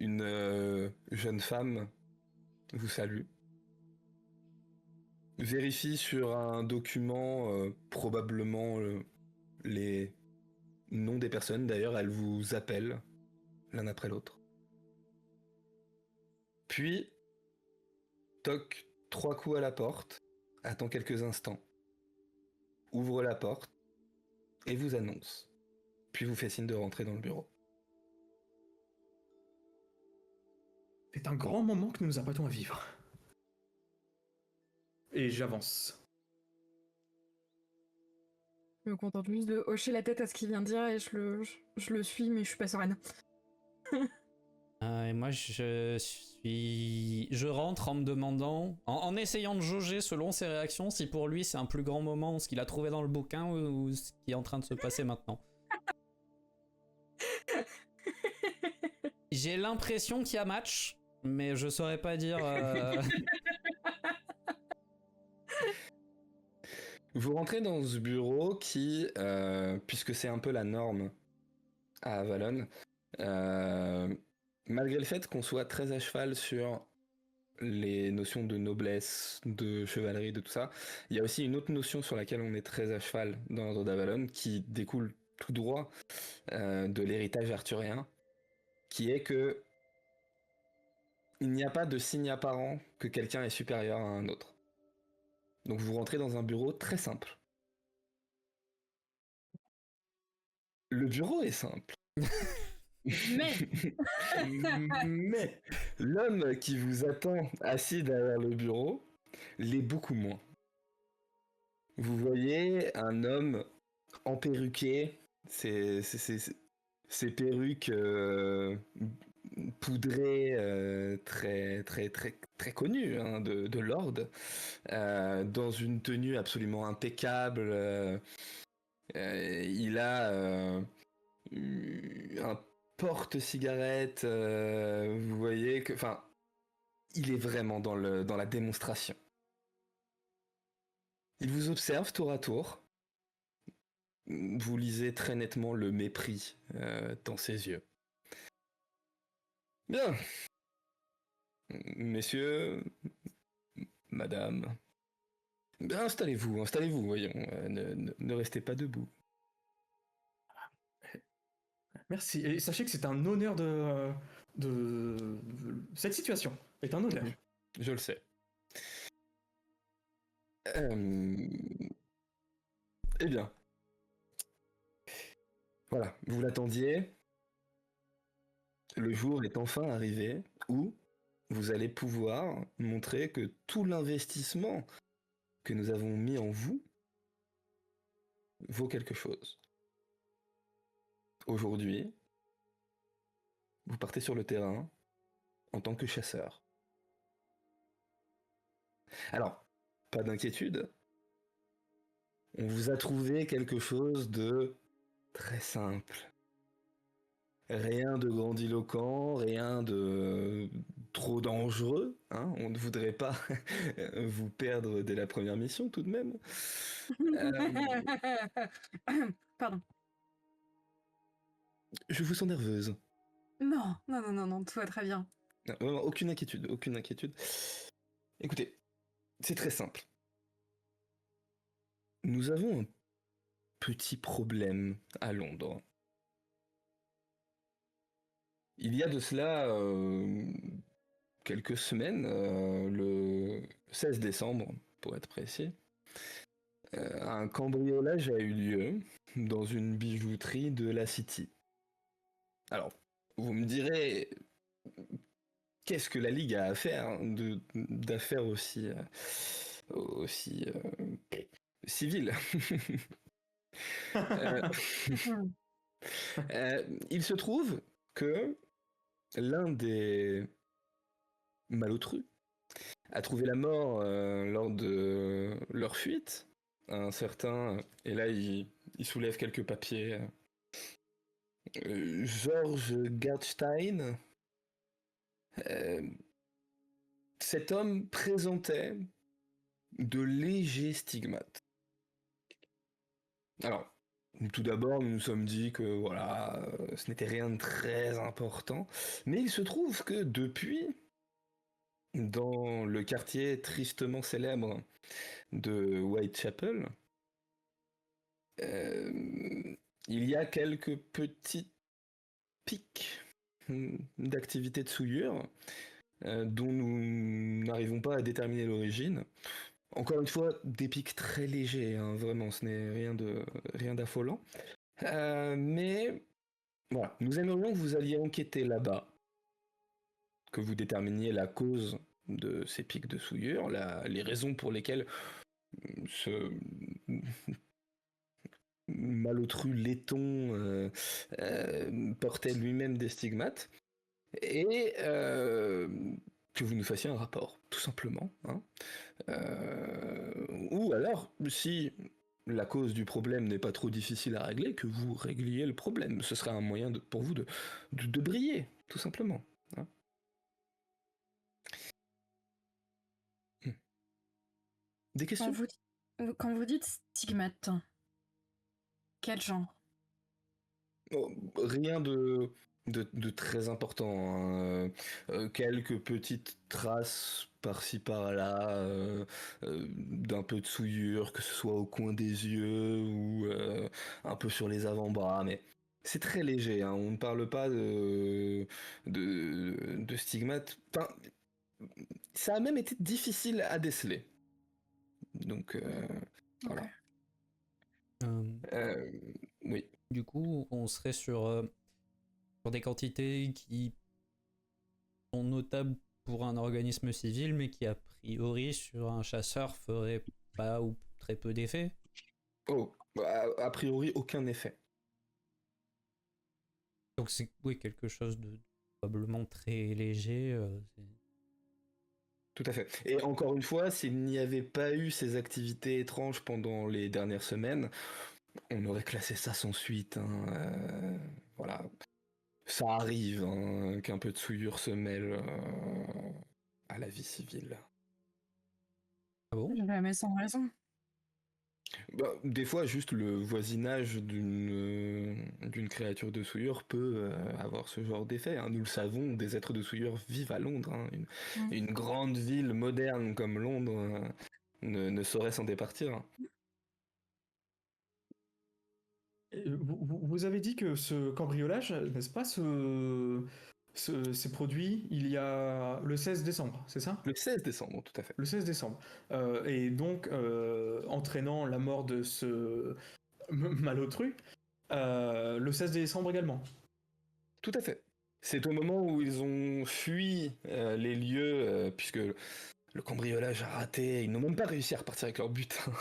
Une jeune femme vous salue. Vérifie sur un document probablement les noms des personnes. D'ailleurs, elle vous appelle l'un après l'autre. Puis, toque 3 coups à la porte, attend quelques instants, ouvre la porte et vous annonce. Puis vous fait signe de rentrer dans le bureau. C'est un grand moment que nous nous apprêtons à vivre. Et j'avance. Je me contente juste de hocher la tête à ce qu'il vient de dire et je le suis, mais je suis pas sereine. Et moi, je rentre en me demandant, en essayant de jauger selon ses réactions, si pour lui c'est un plus grand moment, ce qu'il a trouvé dans le bouquin ou ce qui est en train de se passer maintenant. J'ai l'impression qu'il y a match, mais je saurais pas dire. Vous rentrez dans ce bureau qui, puisque c'est un peu la norme à Avalon, malgré le fait qu'on soit très à cheval sur les notions de noblesse, de chevalerie, de tout ça, il y a aussi une autre notion sur laquelle on est très à cheval dans l'ordre d'Avalon, qui découle tout droit de l'héritage arthurien, qui est que il n'y a pas de signe apparent que quelqu'un est supérieur à un autre. Donc vous rentrez dans un bureau très simple. Le bureau est simple. Mais l'homme qui vous attend assis derrière le bureau l'est beaucoup moins. Vous voyez un homme emperruqué, ses perruques poudrées très connues hein, de Lord, dans une tenue absolument impeccable. Il a un porte-cigarette, vous voyez que, enfin, il est vraiment dans la démonstration. Il vous observe tour à tour. Vous lisez très nettement le mépris dans ses yeux. Bien. Messieurs, madame. Bien, installez-vous, voyons. Ne restez pas debout. Merci. Et sachez que c'est un honneur de... Cette situation est un honneur. Je le sais. Eh bien. Voilà, vous l'attendiez. Le jour est enfin arrivé où vous allez pouvoir montrer que tout l'investissement que nous avons mis en vous vaut quelque chose. Aujourd'hui, vous partez sur le terrain en tant que chasseur. Alors, pas d'inquiétude. On vous a trouvé quelque chose de très simple. Rien de grandiloquent, rien de trop dangereux. Hein, on ne voudrait pas vous perdre dès la première mission tout de même. Pardon. Je vous sens nerveuse. Non, tout va très bien. Non, vraiment, aucune inquiétude. Écoutez, c'est très simple. Nous avons un petit problème à Londres. Il y a de cela quelques semaines, le 16 décembre, pour être précis, un cambriolage a eu lieu dans une bijouterie de la City. Alors, vous me direz, qu'est-ce que la Ligue a à faire d'affaires aussi aussi civil. Euh, il se trouve que l'un des malotrus a trouvé la mort lors de leur fuite. Un certain, et là il soulève quelques papiers, Georges Gerdstein. Cet homme présentait de légers stigmates. Alors, tout d'abord, nous nous sommes dit que voilà, ce n'était rien de très important, mais il se trouve que depuis, dans le quartier tristement célèbre de Whitechapel, il y a quelques petits pics d'activité de souillure dont nous n'arrivons pas à déterminer l'origine. Encore une fois, des pics très légers, hein, vraiment, ce n'est rien d'affolant. Mais voilà, nous aimerions que vous alliez enquêter là-bas, que vous déterminiez la cause de ces pics de souillure, les raisons pour lesquelles ce malotru laiton portait lui-même des stigmates, et que vous nous fassiez un rapport, tout simplement. Hein. Ou alors, si la cause du problème n'est pas trop difficile à régler, que vous régliez le problème. Ce serait un moyen pour vous de briller, tout simplement. Hein. Des questions ? Quand vous dites stigmate, quel genre? Rien de très important. Hein. Quelques petites traces par-ci par-là, d'un peu de souillure, que ce soit au coin des yeux ou un peu sur les avant-bras, mais c'est très léger. Hein. On ne parle pas de stigmates. Enfin, ça a même été difficile à déceler. Donc, voilà. Oui. Du coup, on serait sur des quantités qui sont notables pour un organisme civil, mais qui a priori sur un chasseur ferait pas ou très peu d'effet. Oh, a priori aucun effet. Donc c'est quelque chose de probablement très léger. Tout à fait. Et encore une fois, s'il n'y avait pas eu ces activités étranges pendant les dernières semaines, on aurait classé ça sans suite. Hein. Voilà. Ça arrive hein, qu'un peu de souillure se mêle à la vie civile. Ah bon ? Jamais sans raison. Bah, des fois, juste le voisinage d'une créature de souillure peut avoir ce genre d'effet. Hein. Nous le savons, des êtres de souillure vivent à Londres. Hein. Une grande ville moderne comme Londres ne saurait s'en départir. Vous avez dit que ce cambriolage, n'est-ce pas, s'est produit il y a le 16 décembre, c'est ça? Le 16 décembre, tout à fait. Le 16 décembre. Et donc, entraînant la mort de ce malotru, le 16 décembre également. Tout à fait. C'est au moment où ils ont fui les lieux, puisque le cambriolage a raté, ils n'ont même pas réussi à repartir avec leur butin.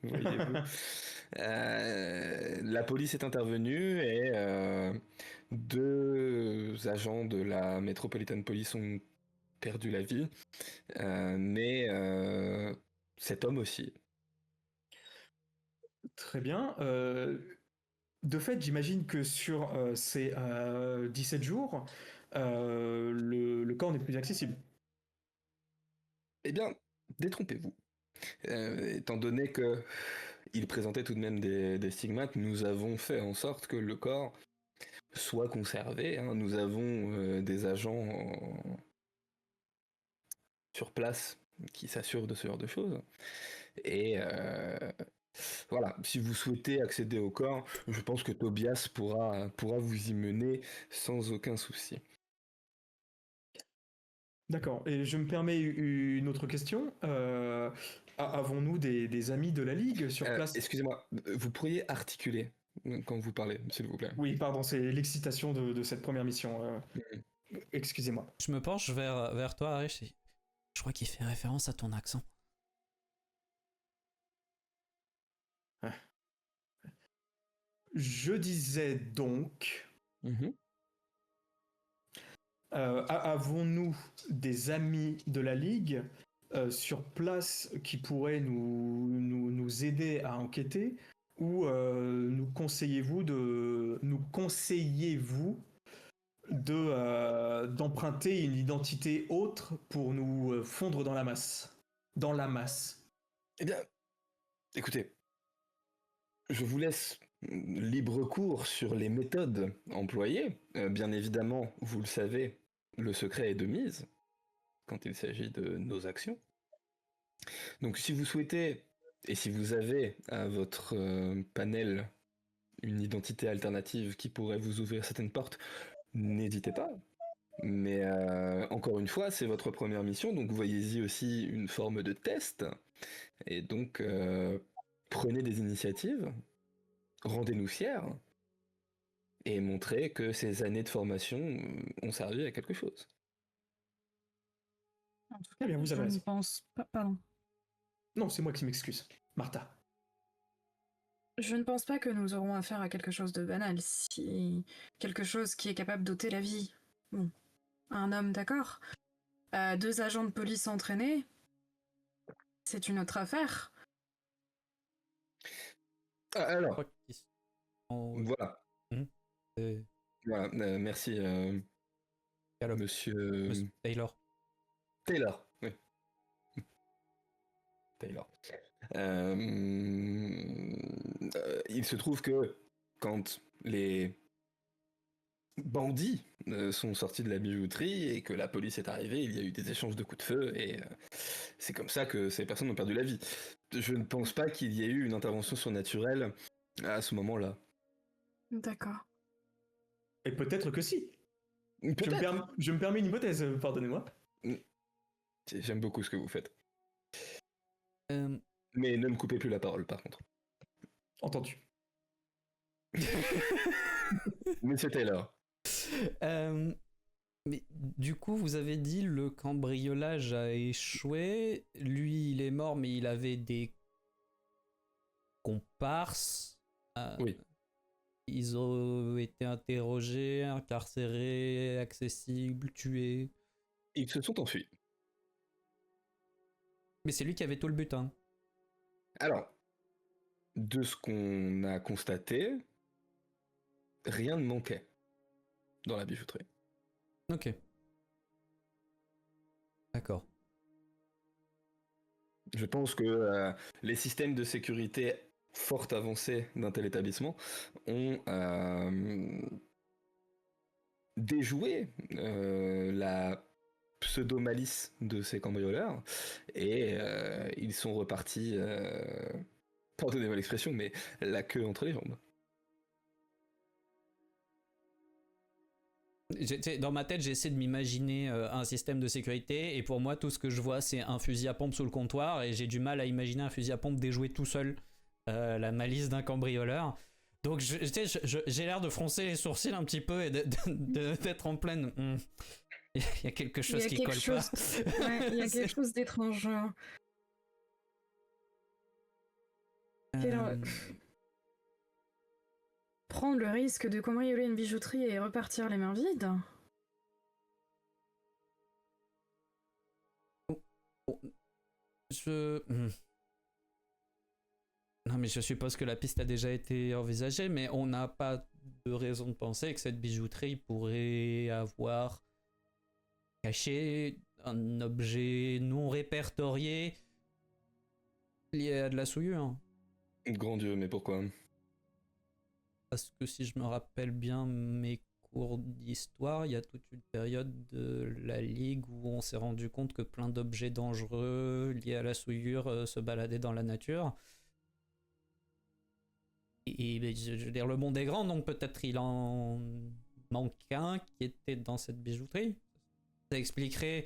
Voyez-vous. La police est intervenue et 2 agents de la Metropolitan Police ont perdu la vie, mais cet homme aussi. Très bien. De fait, j'imagine que sur ces 17 jours, le corps n'est plus accessible. Eh bien, détrompez-vous. Étant donné que il présentait tout de même des stigmates, nous avons fait en sorte que le corps soit conservé. Hein. Nous avons des agents sur place qui s'assurent de ce genre de choses. Et voilà, si vous souhaitez accéder au corps, je pense que Tobias pourra vous y mener sans aucun souci. D'accord. Et je me permets une autre question. Avons-nous des amis de la Ligue sur place? Excusez-moi, vous pourriez articuler quand vous parlez, s'il vous plaît. Oui, pardon, c'est l'excitation de cette première mission. Excusez-moi. Je me penche vers toi, Harry. Je crois qu'il fait référence à ton accent. Je disais donc, Mhm. avons-nous des amis de la Ligue sur place qui pourraient nous aider à enquêter ou nous conseillez-vous d'emprunter une identité autre pour nous fondre dans la masse? Dans la masse. Eh bien, écoutez, je vous laisse libre cours sur les méthodes employées. Bien évidemment, vous le savez, le secret est de mise quand il s'agit de nos actions. Donc si vous souhaitez, et si vous avez à votre panel une identité alternative qui pourrait vous ouvrir certaines portes, n'hésitez pas. Mais encore une fois, c'est votre première mission, donc voyez-y aussi une forme de test. Et donc, prenez des initiatives, rendez-nous fiers, et montrez que ces années de formation ont servi à quelque chose. En tout Eh cas, bien, vous avez je ne raison. pense pas. Pardon. Non, c'est moi qui m'excuse. Martha. Je ne pense pas que nous aurons affaire à quelque chose de banal. Si quelque chose qui est capable d'ôter la vie. Bon, un homme, d'accord. 2 agents de police entraînés, c'est une autre affaire. Ah, Je alors, crois qu'ils sont- voilà. c'est Voilà, merci, Gallop, monsieur Monsieur Taylor. Taylor. Oui. Taylor. Il se trouve que quand les bandits sont sortis de la bijouterie et que la police est arrivée, il y a eu des échanges de coups de feu et c'est comme ça que ces personnes ont perdu la vie. Je ne pense pas qu'il y ait eu une intervention surnaturelle à ce moment-là. D'accord. Et peut-être que si. Peut-être. Je me permets une hypothèse, pardonnez-moi. J'aime beaucoup ce que vous faites. Euh, Mais ne me coupez plus la parole, par contre. Entendu. Monsieur Taylor. Mais du coup, vous avez dit le cambriolage a échoué. Lui, il est mort, mais il avait des comparses. Oui. Ils ont été interrogés, incarcérés, accessibles, tués. Ils se sont enfuis. Mais c'est lui qui avait tout le butin. Alors, de ce qu'on a constaté, rien ne manquait dans la bijouterie. Ok. D'accord. Je pense que les systèmes de sécurité fort avancés d'un tel établissement ont déjoué la pseudo-malice de ces cambrioleurs et ils sont repartis, pardonnez-moi l'expression, mais la queue entre les jambes. Dans ma tête, j'essaie de m'imaginer un système de sécurité et pour moi, tout ce que je vois, c'est un fusil à pompe sous le comptoir et j'ai du mal à imaginer un fusil à pompe déjoué tout seul, la malice d'un cambrioleur. Donc j'ai l'air de froncer les sourcils un petit peu et d'être en pleine... Il y a quelque chose qui colle pas. Ouais, il y a quelque chose d'étrange. Prendre le risque de cambrioler une bijouterie et repartir les mains vides? Non, mais je suppose que la piste a déjà été envisagée, mais on n'a pas de raison de penser que cette bijouterie pourrait avoir caché un objet non répertorié lié à de la souillure. Grand Dieu, mais pourquoi? Parce que si je me rappelle bien mes cours d'histoire, il y a toute une période de la Ligue où on s'est rendu compte que plein d'objets dangereux liés à la souillure se baladaient dans la nature. Et je veux dire, le monde est grand, donc peut-être il en manque un qui était dans cette bijouterie. Ça expliquerait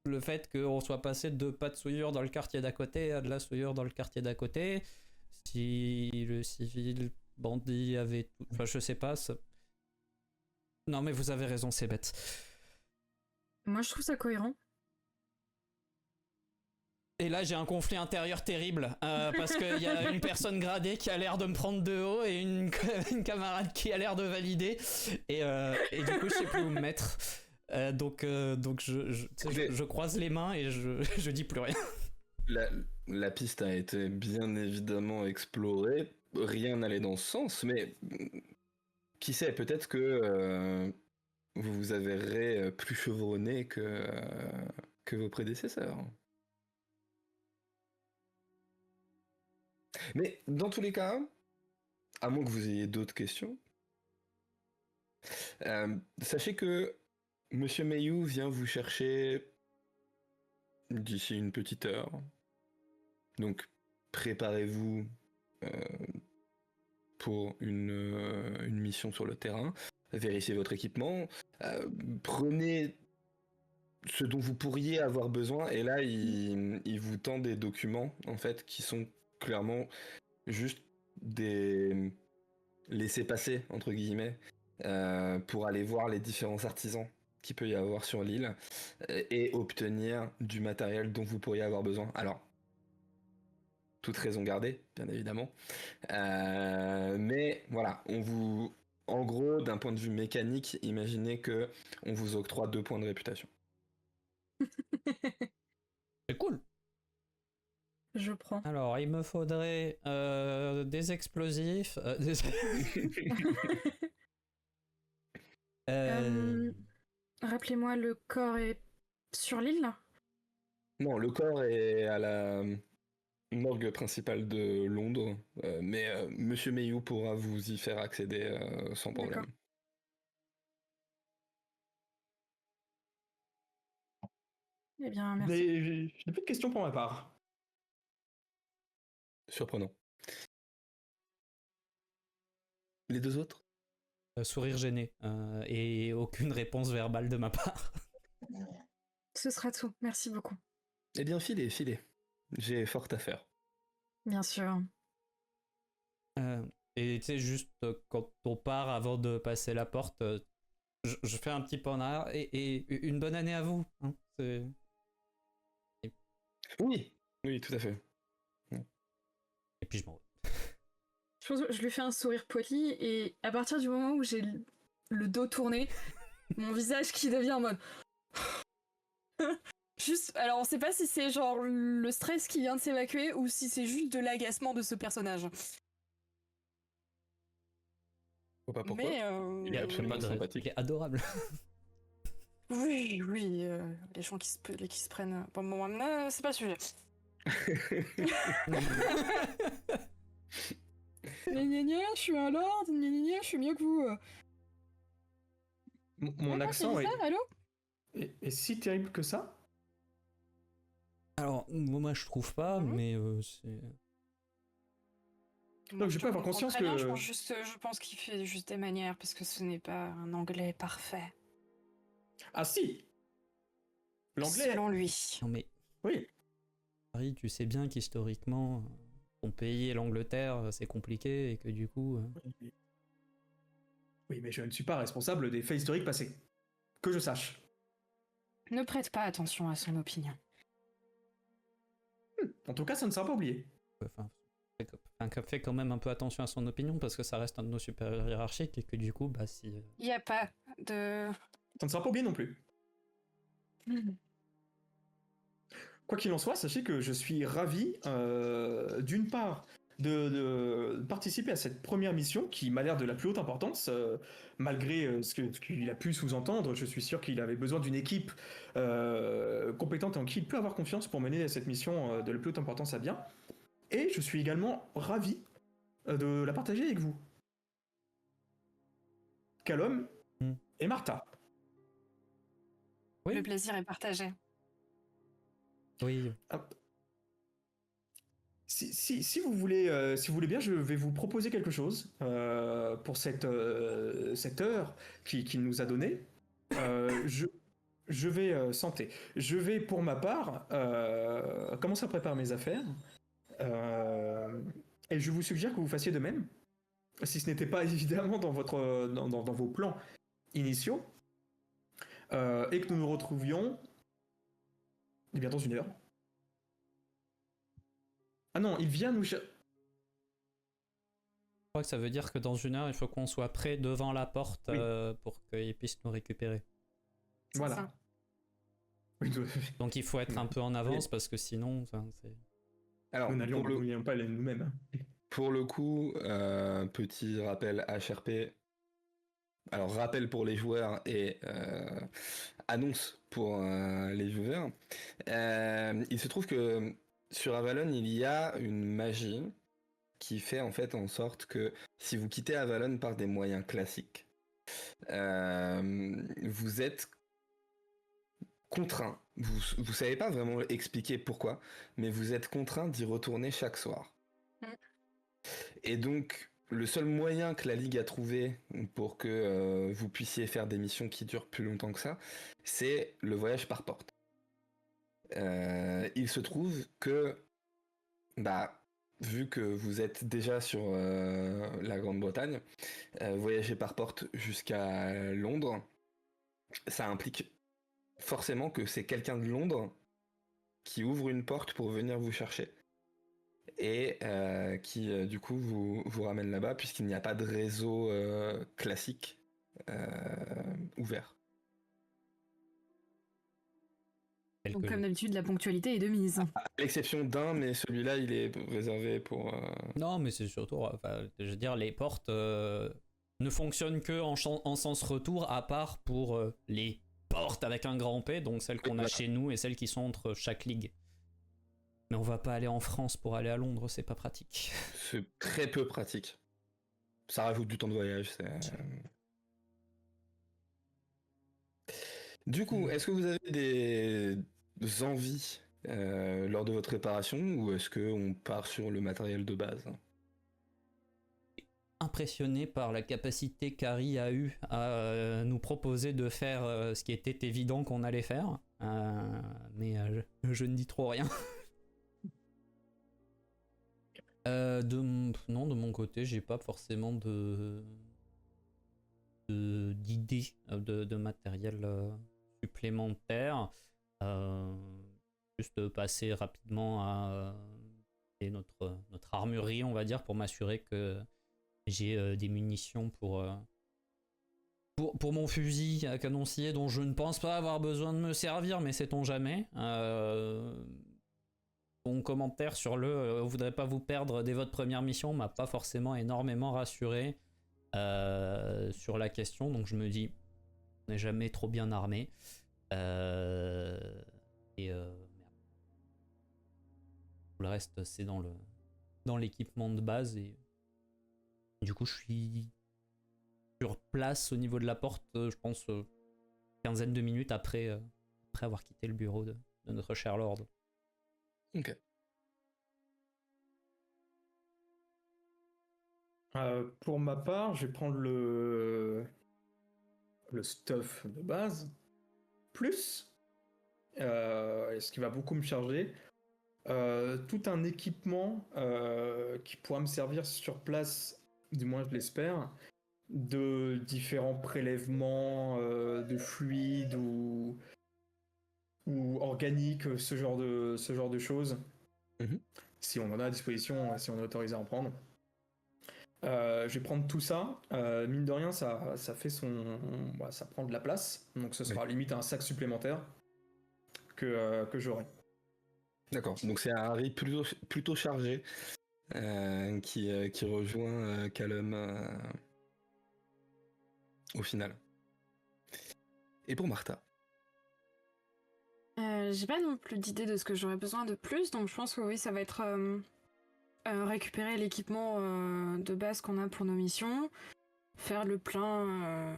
le fait qu'on soit passé de pas de souillure dans le quartier d'à côté à de la souillure dans le quartier d'à côté. Si le civil bandit avait tout... Enfin, je sais pas. Ça... Non, mais vous avez raison, c'est bête. Moi, je trouve ça cohérent. Et là, j'ai un conflit intérieur terrible, parce qu'il y a une personne gradée qui a l'air de me prendre de haut et une camarade qui a l'air de valider. Et du coup, je sais plus où me mettre. Donc je croise les mains et je dis plus rien. La piste a été bien évidemment explorée. Rien n'allait dans ce sens, mais qui sait, peut-être que vous vous avérez plus chevronné que vos prédécesseurs. Mais dans tous les cas, à moins que vous ayez d'autres questions, sachez que Monsieur Mayou vient vous chercher d'ici une petite heure. Donc préparez-vous pour une mission sur le terrain. Vérifiez votre équipement. Prenez ce dont vous pourriez avoir besoin. Et là, il vous tend des documents, en fait, qui sont clairement juste des laissez-passer, entre guillemets, pour aller voir les différents artisans qu'il peut y avoir sur l'île et obtenir du matériel dont vous pourriez avoir besoin. Alors, toute raison gardée, bien évidemment. Mais voilà, en gros, d'un point de vue mécanique, imaginez que on vous octroie 2 points de réputation. C'est cool. Je prends. Alors, il me faudrait des explosifs. Rappelez-moi, le corps est sur l'île là? Non, le corps est à la morgue principale de Londres, mais Monsieur Mayou pourra vous y faire accéder sans problème. D'accord. Eh bien, merci. Mais je n'ai plus de questions pour ma part. Surprenant. Les 2 autres? Sourire gêné et aucune réponse verbale de ma part. Ce sera tout. Merci beaucoup. Eh bien, filez. J'ai fort à faire. Bien sûr. Et tu sais, juste quand on part, avant de passer la porte, je fais un petit pas en arrière et une bonne année à vous. Hein, Oui, tout à fait. et puis je m'en vais. Je lui fais un sourire poli et à partir du moment où j'ai le dos tourné, mon visage qui devient en mode... Juste, alors on sait pas si c'est genre le stress qui vient de s'évacuer ou si c'est juste de l'agacement de ce personnage. Faut pas pourquoi. Mais Il est absolument sympathique. Il est adorable. oui, les gens qui se prennent... Bon, c'est pas le sujet. Je suis un lord, je suis mieux que vous. Mon accent allô est si terrible que ça? Alors, moi je trouve pas, mais c'est... Donc je peux avoir conscience que... Je pense qu'il fait juste des manières, parce que ce n'est pas un anglais parfait. Ah si! L'anglais... Selon lui. Non mais, Oui. Harry, tu sais bien qu'historiquement, ton pays et l'Angleterre, c'est compliqué et que du coup... Oui, mais je ne suis pas responsable des faits historiques passés. Que je sache. Ne prête pas attention à son opinion. En tout cas, ça ne sera pas oublié. Fait quand même un peu attention à son opinion parce que ça reste un de nos supérieurs hiérarchiques et que du coup, bah si... Il n'y a pas de... Ça ne sera pas oublié non plus. Quoi qu'il en soit, sachez que je suis ravi, d'une part, de participer à cette première mission qui m'a l'air de la plus haute importance, malgré ce qu'il a pu sous-entendre. Je suis sûr qu'il avait besoin d'une équipe compétente et en qui il peut avoir confiance pour mener cette mission de la plus haute importance à bien. Et je suis également ravi de la partager avec vous. Callum et Martha. Oui. Le plaisir est partagé. Oui. Si vous voulez, si vous voulez bien, je vais vous proposer quelque chose pour cette heure qu'il nous a donnée. Je vais santé. Je vais pour ma part commencer à préparer mes affaires et je vous suggère que vous fassiez de même, si ce n'était pas évidemment dans vos plans initiaux, et que nous nous retrouvions dans 1 heure. Ah non, il vient nous chercher. Je crois que ça veut dire que dans 1 heure, il faut qu'on soit prêt devant la porte Oui. pour qu'il puisse nous récupérer. C'est Voilà. ça. Oui, tout à fait. Donc il faut être un peu en avance parce que sinon, c'est... Alors, Nous n'allions pour le, n'oublions pas les nous-mêmes. Hein. pour le coup, petit rappel HRP. Alors, rappel pour les joueurs et annonce pour les viewers. Il se trouve que sur Avalon, il y a une magie qui fait en fait en sorte que si vous quittez Avalon par des moyens classiques, vous êtes contraint. Vous savez pas vraiment expliquer pourquoi, mais vous êtes contraint d'y retourner chaque soir. Et donc, le seul moyen que la Ligue a trouvé pour que vous puissiez faire des missions qui durent plus longtemps que ça, c'est le voyage par porte. Il se trouve que, vu que vous êtes déjà sur la Grande-Bretagne, voyager par porte jusqu'à Londres, ça implique forcément que c'est quelqu'un de Londres qui ouvre une porte pour venir vous chercher. Et qui du coup vous ramène là-bas puisqu'il n'y a pas de réseau classique ouvert. Donc, comme d'habitude, la ponctualité est de mise. À l'exception d'un, mais celui-là il est réservé pour... Non, mais c'est surtout, enfin, je veux dire, les portes ne fonctionnent que en sens retour, à part pour les portes avec un grand P, donc celles qu'on a chez nous et celles qui sont entre chaque ligue. Mais on va pas aller en France pour aller à Londres, c'est pas pratique. C'est très peu pratique. Ça rajoute du temps de voyage. Du coup, est-ce que vous avez des envies lors de votre réparation ou est-ce qu'on part sur le matériel de base? Impressionné par la capacité qu'Harry a eu à nous proposer de faire ce qui était évident qu'on allait faire. Mais je ne dis trop rien. Non, de mon côté, j'ai pas forcément d'idées de matériel supplémentaire. Juste passer rapidement à notre armurerie, on va dire, pour m'assurer que j'ai des munitions pour mon fusil à canoncier dont je ne pense pas avoir besoin de me servir, mais sait-on jamais. Mon commentaire sur le voudrais pas vous perdre dès votre première mission m'a pas forcément énormément rassuré sur la question, donc je me dis on n'est jamais trop bien armé. Tout le reste c'est dans l'équipement de base et du coup je suis sur place au niveau de la porte, je pense quinzaine de minutes après avoir quitté le bureau de notre cher Lord. Ok. Pour ma part, je vais prendre le stuff de base, plus ce qui va beaucoup me charger, tout un équipement qui pourra me servir sur place, du moins je l'espère, de différents prélèvements de fluides ou organiques, ce genre de choses. Mhm. Si on en a à disposition, si on est autorisé à en prendre. Je vais prendre tout ça. Mine de rien, ça fait ça prend de la place. Donc ce sera limite un sac supplémentaire que j'aurai. D'accord. Donc c'est un Harry plutôt chargé qui rejoint Callum au final. Et pour Martha? J'ai pas non plus d'idée de ce que j'aurais besoin de plus, donc je pense que oui, ça va être récupérer l'équipement de base qu'on a pour nos missions, faire le plein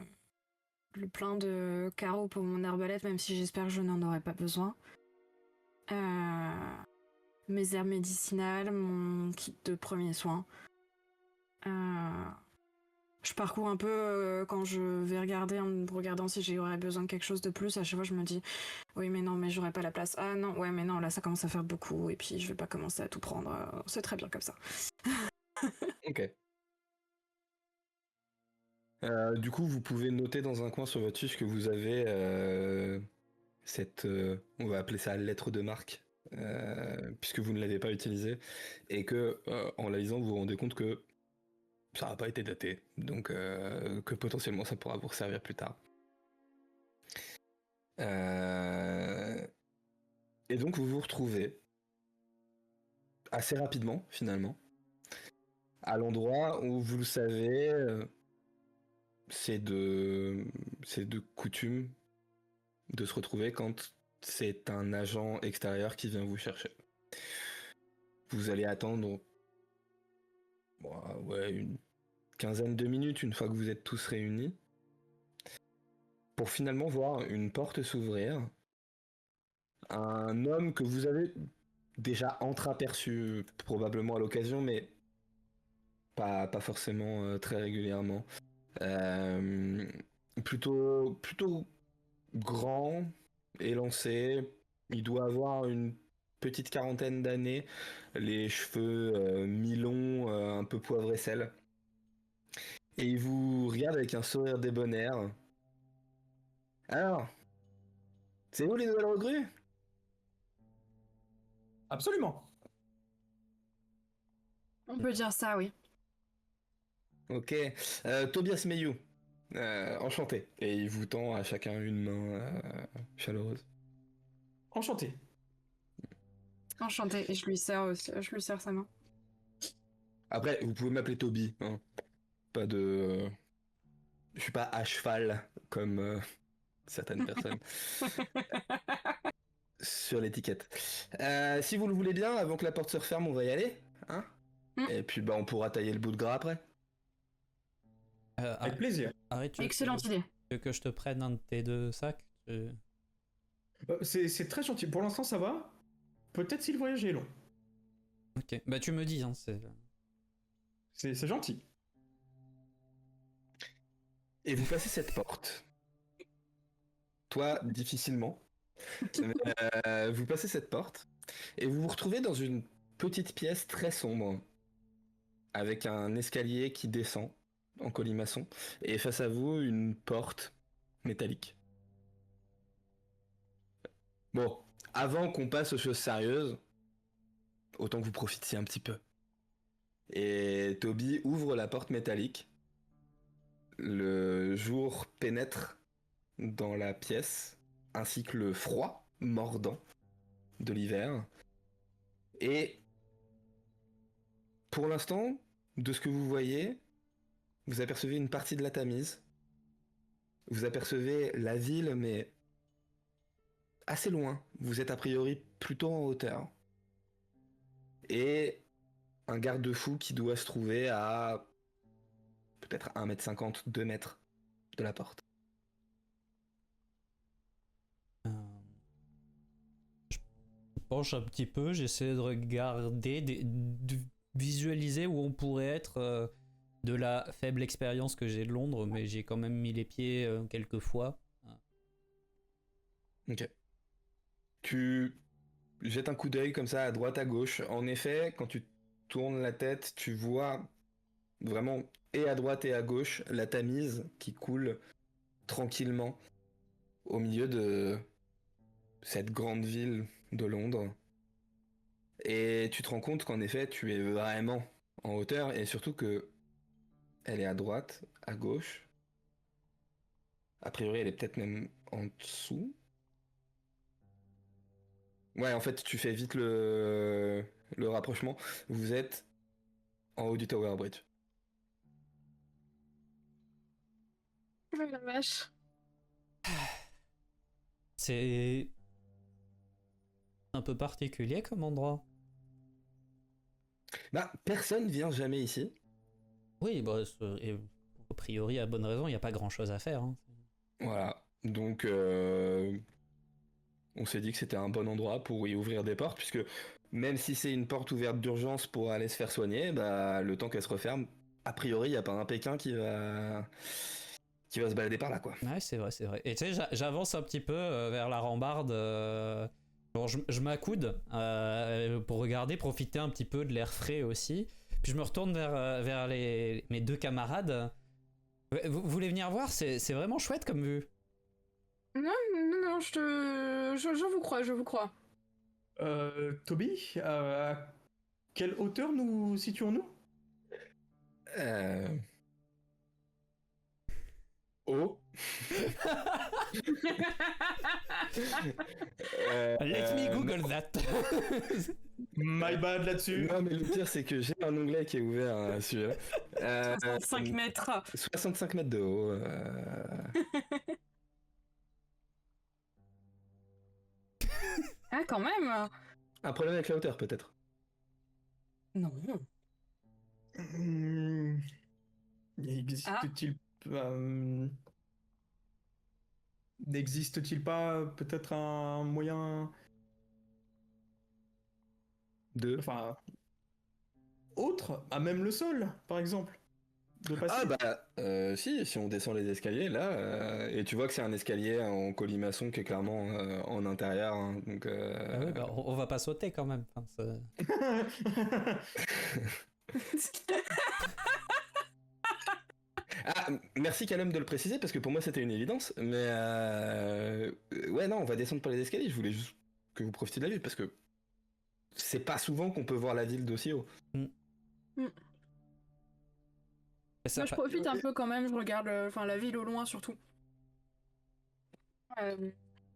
de carreaux pour mon arbalète, même si j'espère que je n'en aurai pas besoin. Mes herbes médicinales, mon kit de premiers soins. Je parcours un peu quand je vais regarder, en me regardant si j'aurais besoin de quelque chose de plus. À chaque fois, je me dis oui, mais non, mais j'aurais pas la place. Ah non, ouais, mais non, là, ça commence à faire beaucoup. Et puis, je vais pas commencer à tout prendre. C'est très bien comme ça. Ok. Du coup, vous pouvez noter dans un coin sur votre fiche que vous avez cette, on va appeler ça lettre de marque, puisque vous ne l'avez pas utilisé, et que en la lisant, vous vous rendez compte que ça n'a pas été daté, donc que potentiellement ça pourra vous servir plus tard. Et donc vous vous retrouvez assez rapidement, finalement, à l'endroit où vous le savez, c'est de coutume de se retrouver quand c'est un agent extérieur qui vient vous chercher. Vous allez attendre une quinzaine de minutes une fois que vous êtes tous réunis pour finalement voir une porte s'ouvrir. Un homme que vous avez déjà entreaperçu probablement à l'occasion, mais pas forcément très régulièrement. Plutôt grand, élancé. Il doit avoir une petite quarantaine d'années, les cheveux mi-longs, un peu poivre et sel. Et il vous regarde avec un sourire débonnaire. Alors, c'est vous les nouvelles recrues? Absolument. On peut dire ça, oui. Ok. Tobias Mayou. Enchanté. Et il vous tend à chacun une main chaleureuse. Enchanté. Enchantée. Et je lui serre sa main. Après, vous pouvez m'appeler Toby. Hein. Pas de... Je suis pas à cheval comme certaines personnes. Sur l'étiquette. Si vous le voulez bien, avant que la porte se referme, on va y aller. Hein. Et puis on pourra tailler le bout de gras après. Avec plaisir. Arrête, Excellente idée. Tu veux que je te prenne un de tes 2 sacs? C'est très gentil. Pour l'instant, ça va. Peut-être si le voyage est long. Ok, bah tu me dis, hein, C'est gentil. Et vous passez cette porte. Toi, difficilement. Vous passez cette porte et vous vous retrouvez dans une petite pièce très sombre avec un escalier qui descend en colimaçon et face à vous une porte métallique. Bon, avant qu'on passe aux choses sérieuses, autant que vous profitiez un petit peu. Et Toby ouvre la porte métallique. Le jour pénètre dans la pièce, ainsi que le froid mordant de l'hiver. Et pour l'instant, de ce que vous voyez, vous apercevez une partie de la Tamise. Vous apercevez la ville, mais assez loin. Vous êtes a priori plutôt en hauteur. Et un garde-fou qui doit se trouver à peut-être 1,50 m, 2 mètres de la porte. Je penche un petit peu, j'essaie de regarder, de visualiser où on pourrait être de la faible expérience que j'ai de Londres, mais j'ai quand même mis les pieds quelques fois. Ok. Tu jettes un coup d'œil comme ça à droite à gauche. En effet, quand tu tournes la tête, tu vois vraiment et à droite et à gauche la Tamise qui coule tranquillement au milieu de cette grande ville de Londres. Et tu te rends compte qu'en effet, tu es vraiment en hauteur et surtout que elle est à droite, à gauche. A priori, elle est peut-être même en dessous. Ouais, en fait, tu fais vite le rapprochement. Vous êtes en haut du Tower Bridge. Oh la vache. C'est un peu particulier comme endroit. Bah, personne vient jamais ici. Oui, bah, et a priori, à bonne raison, il n'y a pas grand-chose à faire. Hein. Voilà. Donc, on s'est dit que c'était un bon endroit pour y ouvrir des portes, puisque même si c'est une porte ouverte d'urgence pour aller se faire soigner, bah, le temps qu'elle se referme, a priori, il n'y a pas un Pékin qui va se balader par là, quoi. Ouais, c'est vrai, c'est vrai. Et tu sais, j'avance un petit peu vers la rambarde. Genre, je m'accoude pour regarder, profiter un petit peu de l'air frais aussi. Puis je me retourne vers mes 2 camarades. Vous voulez venir voir? C'est vraiment chouette comme vue. Non, je vous crois. Toby, à quelle hauteur nous situons-nous? Oh. Let me Google that. My bad là-dessus. Non, mais le pire, c'est que j'ai un onglet qui est ouvert celui-là. 65 mètres. 65 mètres de haut. Ah, quand même. Un problème avec la hauteur, peut-être. Non. Existe-t-il n'existe-t-il pas peut-être un moyen, enfin, autre, à même le sol, par exemple, de passer? Ah bah, si on descend les escaliers, là, et tu vois que c'est un escalier en colimaçon qui est clairement en intérieur, hein, donc... Ah oui, bah, on va pas sauter quand même. Enfin, Ah, merci Calum de le préciser, parce que pour moi c'était une évidence, mais ouais, non, on va descendre par les escaliers, je voulais juste que vous profitiez de la vue, parce que c'est pas souvent qu'on peut voir la ville d'aussi haut. Moi, je profite un peu quand même, je regarde la ville au loin surtout. Ça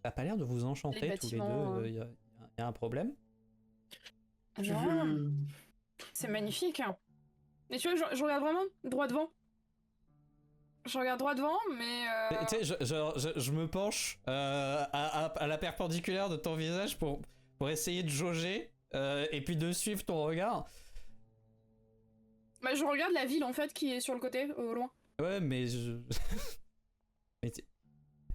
a pas l'air de vous enchanter tous les deux, y a un problème? Non. C'est magnifique. Mais tu vois, je regarde vraiment droit devant. Je regarde droit devant, mais... Tu sais, je me penche à la perpendiculaire de ton visage pour essayer de jauger et puis de suivre ton regard. Bah, je regarde la ville en fait qui est sur le côté, au loin. Ouais, mais je... mais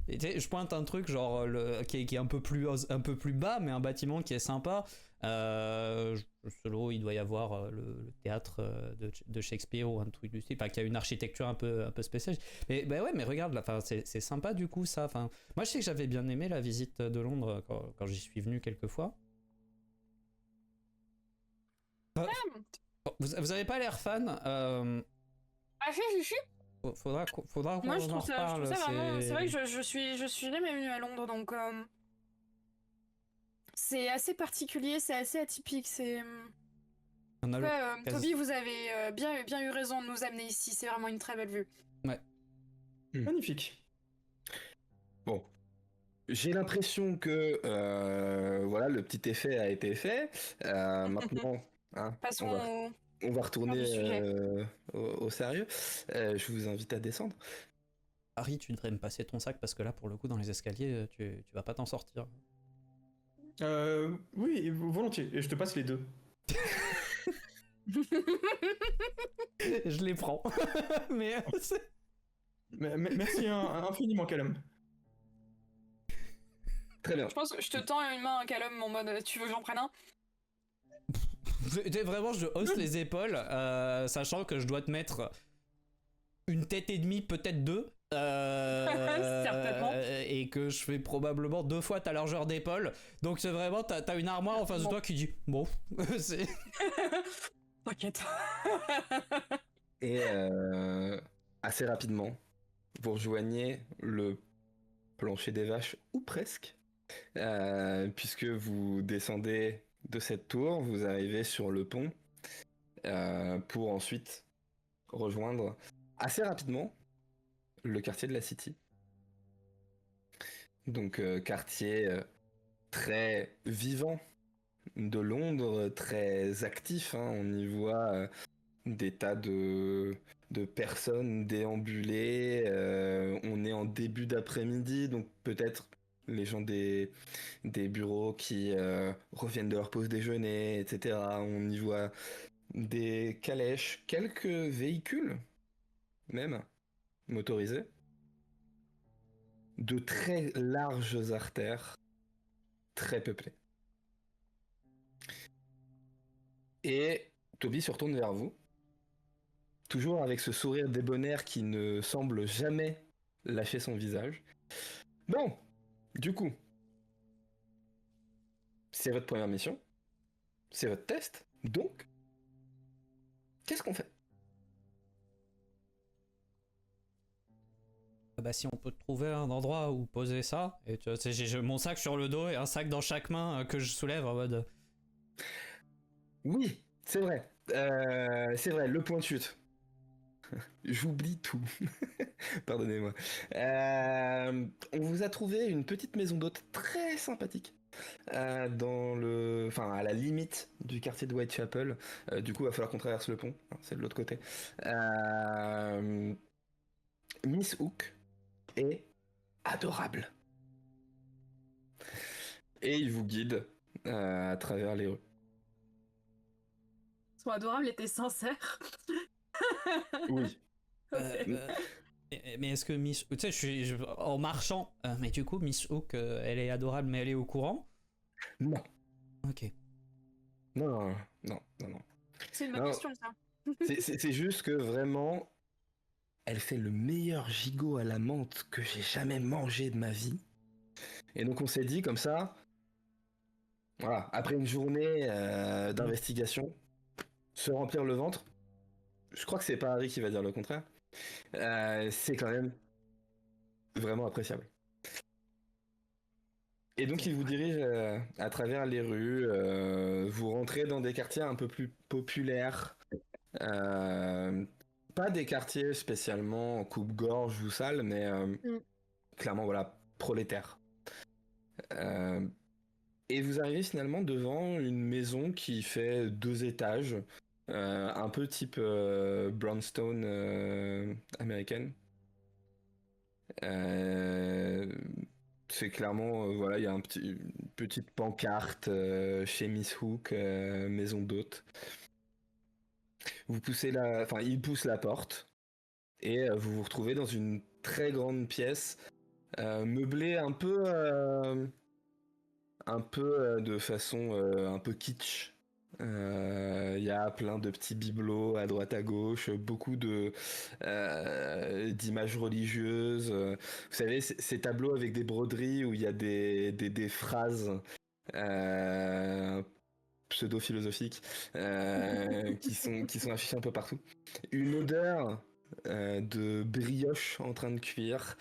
je pointe un truc genre qui est un peu plus bas, mais un bâtiment qui est sympa. Solo, il doit y avoir le théâtre de Shakespeare ou un truc du style, enfin, qui a une architecture un peu spéciale. Mais bah ouais, mais regarde là, c'est sympa du coup ça. Enfin, moi je sais que j'avais bien aimé la visite de Londres quand j'y suis venu quelques fois. Vous avez pas l'air fan. Ah si. Faudra qu'on Moi je en trouve ça reparle. vraiment. C'est vrai que je suis jamais venue à Londres, donc c'est assez particulier, c'est assez atypique. C'est. Toby, vous avez bien eu raison de nous amener ici. C'est vraiment une très belle vue. Ouais. Magnifique. Bon. J'ai l'impression que voilà, le petit effet a été fait. Maintenant, hein, on va retourner au sérieux. Je vous invite à descendre. Harry, tu devrais me passer ton sac parce que là, pour le coup, dans les escaliers, tu vas pas t'en sortir. Oui, volontiers. Et je te passe les deux. Je les prends. Mais merci infiniment, Calum. Très bien. Je pense que je te tends une main, Calum, en mode tu veux que j'en prenne un? Vraiment, je hausse les épaules, sachant que je dois te mettre une tête et demie, peut-être deux. Certainement. Et que je fais probablement 2 fois ta largeur d'épaule. Donc c'est vraiment, t'as une armoire en face de toi qui dit bon, c'est. T'inquiète. Et assez rapidement, vous rejoignez le plancher des vaches, ou presque, puisque vous descendez de cette tour, vous arrivez sur le pont, pour ensuite rejoindre assez rapidement le quartier de la City. Donc quartier très vivant de Londres, très actif, hein. On y voit des tas de personnes déambuler. On est en début d'après-midi, donc peut-être les gens des bureaux qui reviennent de leur pause déjeuner, etc. On y voit des calèches, quelques véhicules même motorisés, de très larges artères, très peuplées. Et Toby se retourne vers vous, toujours avec ce sourire débonnaire qui ne semble jamais lâcher son visage. Bon, du coup, c'est votre première mission, c'est votre test, donc, qu'est-ce qu'on fait ? bah si on peut trouver un endroit où poser ça, et tu vois, j'ai mon sac sur le dos et un sac dans chaque main que je soulève en mode. Oui, c'est vrai. C'est vrai, le point de chute. J'oublie tout. Pardonnez-moi. On vous a trouvé une petite maison d'hôte très sympathique. Enfin, à la limite du quartier de Whitechapel. Du coup, il va falloir qu'on traverse le pont. Hein, c'est de l'autre côté. Miss Hook est adorable. Et il vous guide à travers les rues. Ils sont adorables et t'es sincère. Oui. Ok. Mais est-ce que Miss. Tu sais, en marchant, mais du coup, Miss Hook, elle est adorable, mais elle est au courant? Non. Ok. Non. C'est une bonne Non. question, ça. C'est juste que vraiment, elle fait le meilleur gigot à la menthe que j'ai jamais mangé de ma vie. Et donc on s'est dit comme ça, voilà, après une journée d'investigation, se remplir le ventre, je crois que c'est pas Harry qui va dire le contraire, c'est quand même vraiment appréciable. Et donc il vous dirige à travers les rues, vous rentrez dans des quartiers un peu plus populaires, pas des quartiers spécialement coupe-gorge ou sale, mais clairement voilà, prolétaires. Et vous arrivez finalement devant une maison qui fait 2 étages, un peu type brownstone américaine. C'est clairement, voilà, il y a une petite pancarte chez Miss Hook, maison d'hôte. Enfin, il pousse la porte et vous vous retrouvez dans une très grande pièce meublée un peu de façon un peu kitsch. Il y a plein de petits bibelots à droite à gauche, beaucoup d'images religieuses. Vous savez, ces tableaux avec des broderies où il y a des phrases euh, pseudo-philosophiques qui sont affichées un peu partout. Une odeur de brioche en train de cuire.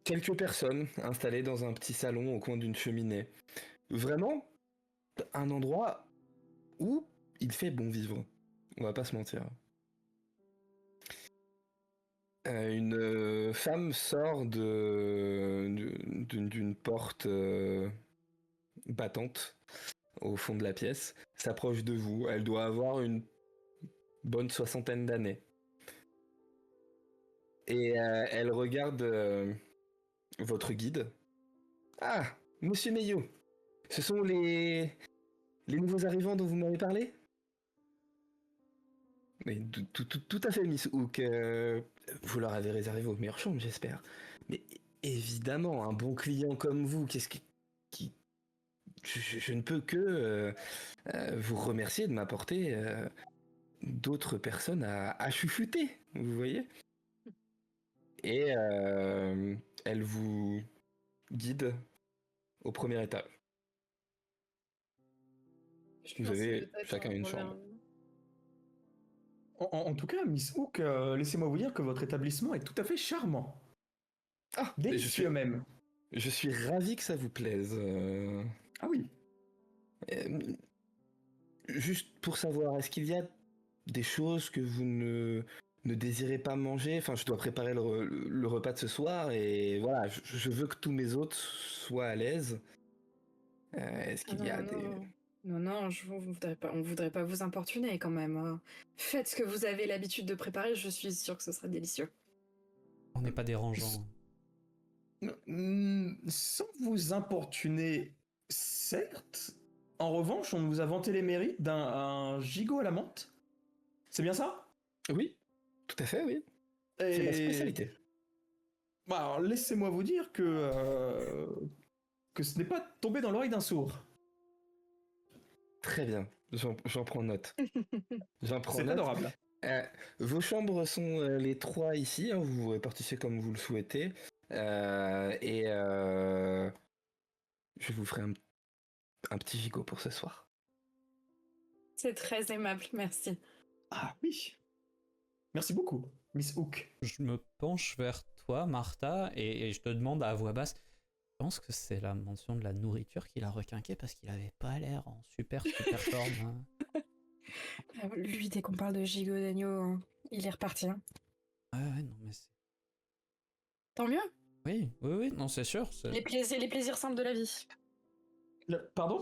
Quelques personnes installées dans un petit salon au coin d'une cheminée. Vraiment, un endroit où il fait bon vivre. On va pas se mentir. Une femme sort d'une porte battante au fond de la pièce, s'approche de vous. Elle doit avoir une bonne 60aine d'années. Et elle regarde votre guide. Ah, Monsieur Meillot, ce sont les nouveaux arrivants dont vous m'avez parlé? Mais tout à fait, Miss Hook. Vous leur avez réservé vos meilleures chambres, j'espère. Mais évidemment, un bon client comme vous, je ne peux que vous remercier de m'apporter d'autres personnes à chuchoter, vous voyez? Et elle vous guide au premier étage. Vous avez chacun une chambre. En tout cas, Miss Hook, laissez-moi vous dire que votre établissement est tout à fait charmant. Ah, Délicieux même. Je suis ravi que ça vous plaise. Ah oui. Juste pour savoir, est-ce qu'il y a des choses que vous ne désirez pas manger? Enfin, je dois préparer le repas de ce soir et voilà, je veux que tous mes hôtes soient à l'aise. Est-ce qu'il y a des... Non, on voudrait pas vous importuner quand même. Hein. Faites ce que vous avez l'habitude de préparer, je suis sûre que ce sera délicieux. On n'est pas dérangeant. Sans vous importuner, certes. En revanche, on vous a vanté les mérites d'un gigot à la menthe. C'est bien ça? Oui, tout à fait, oui. C'est ma spécialité. Bah, alors, laissez-moi vous dire que ce n'est pas tombé dans l'oreille d'un sourd. Très bien, j'en prends note. C'est adorable. Vos chambres sont les 3 ici, hein, vous vous répartissez comme vous le souhaitez. Et je vous ferai un petit gigot pour ce soir. C'est très aimable, merci. Ah oui. Merci beaucoup, Miss Hook. Je me penche vers toi, Martha, et je te demande à voix basse. Je pense que c'est la mention de la nourriture qu'il a requinqué parce qu'il avait pas l'air en super forme. Lui, dès qu'on parle de gigot d'agneau, il est reparti. Hein. Ouais, non, mais c'est. Tant mieux. Oui, non, c'est sûr. Les plaisirs simples de la vie. Pardon?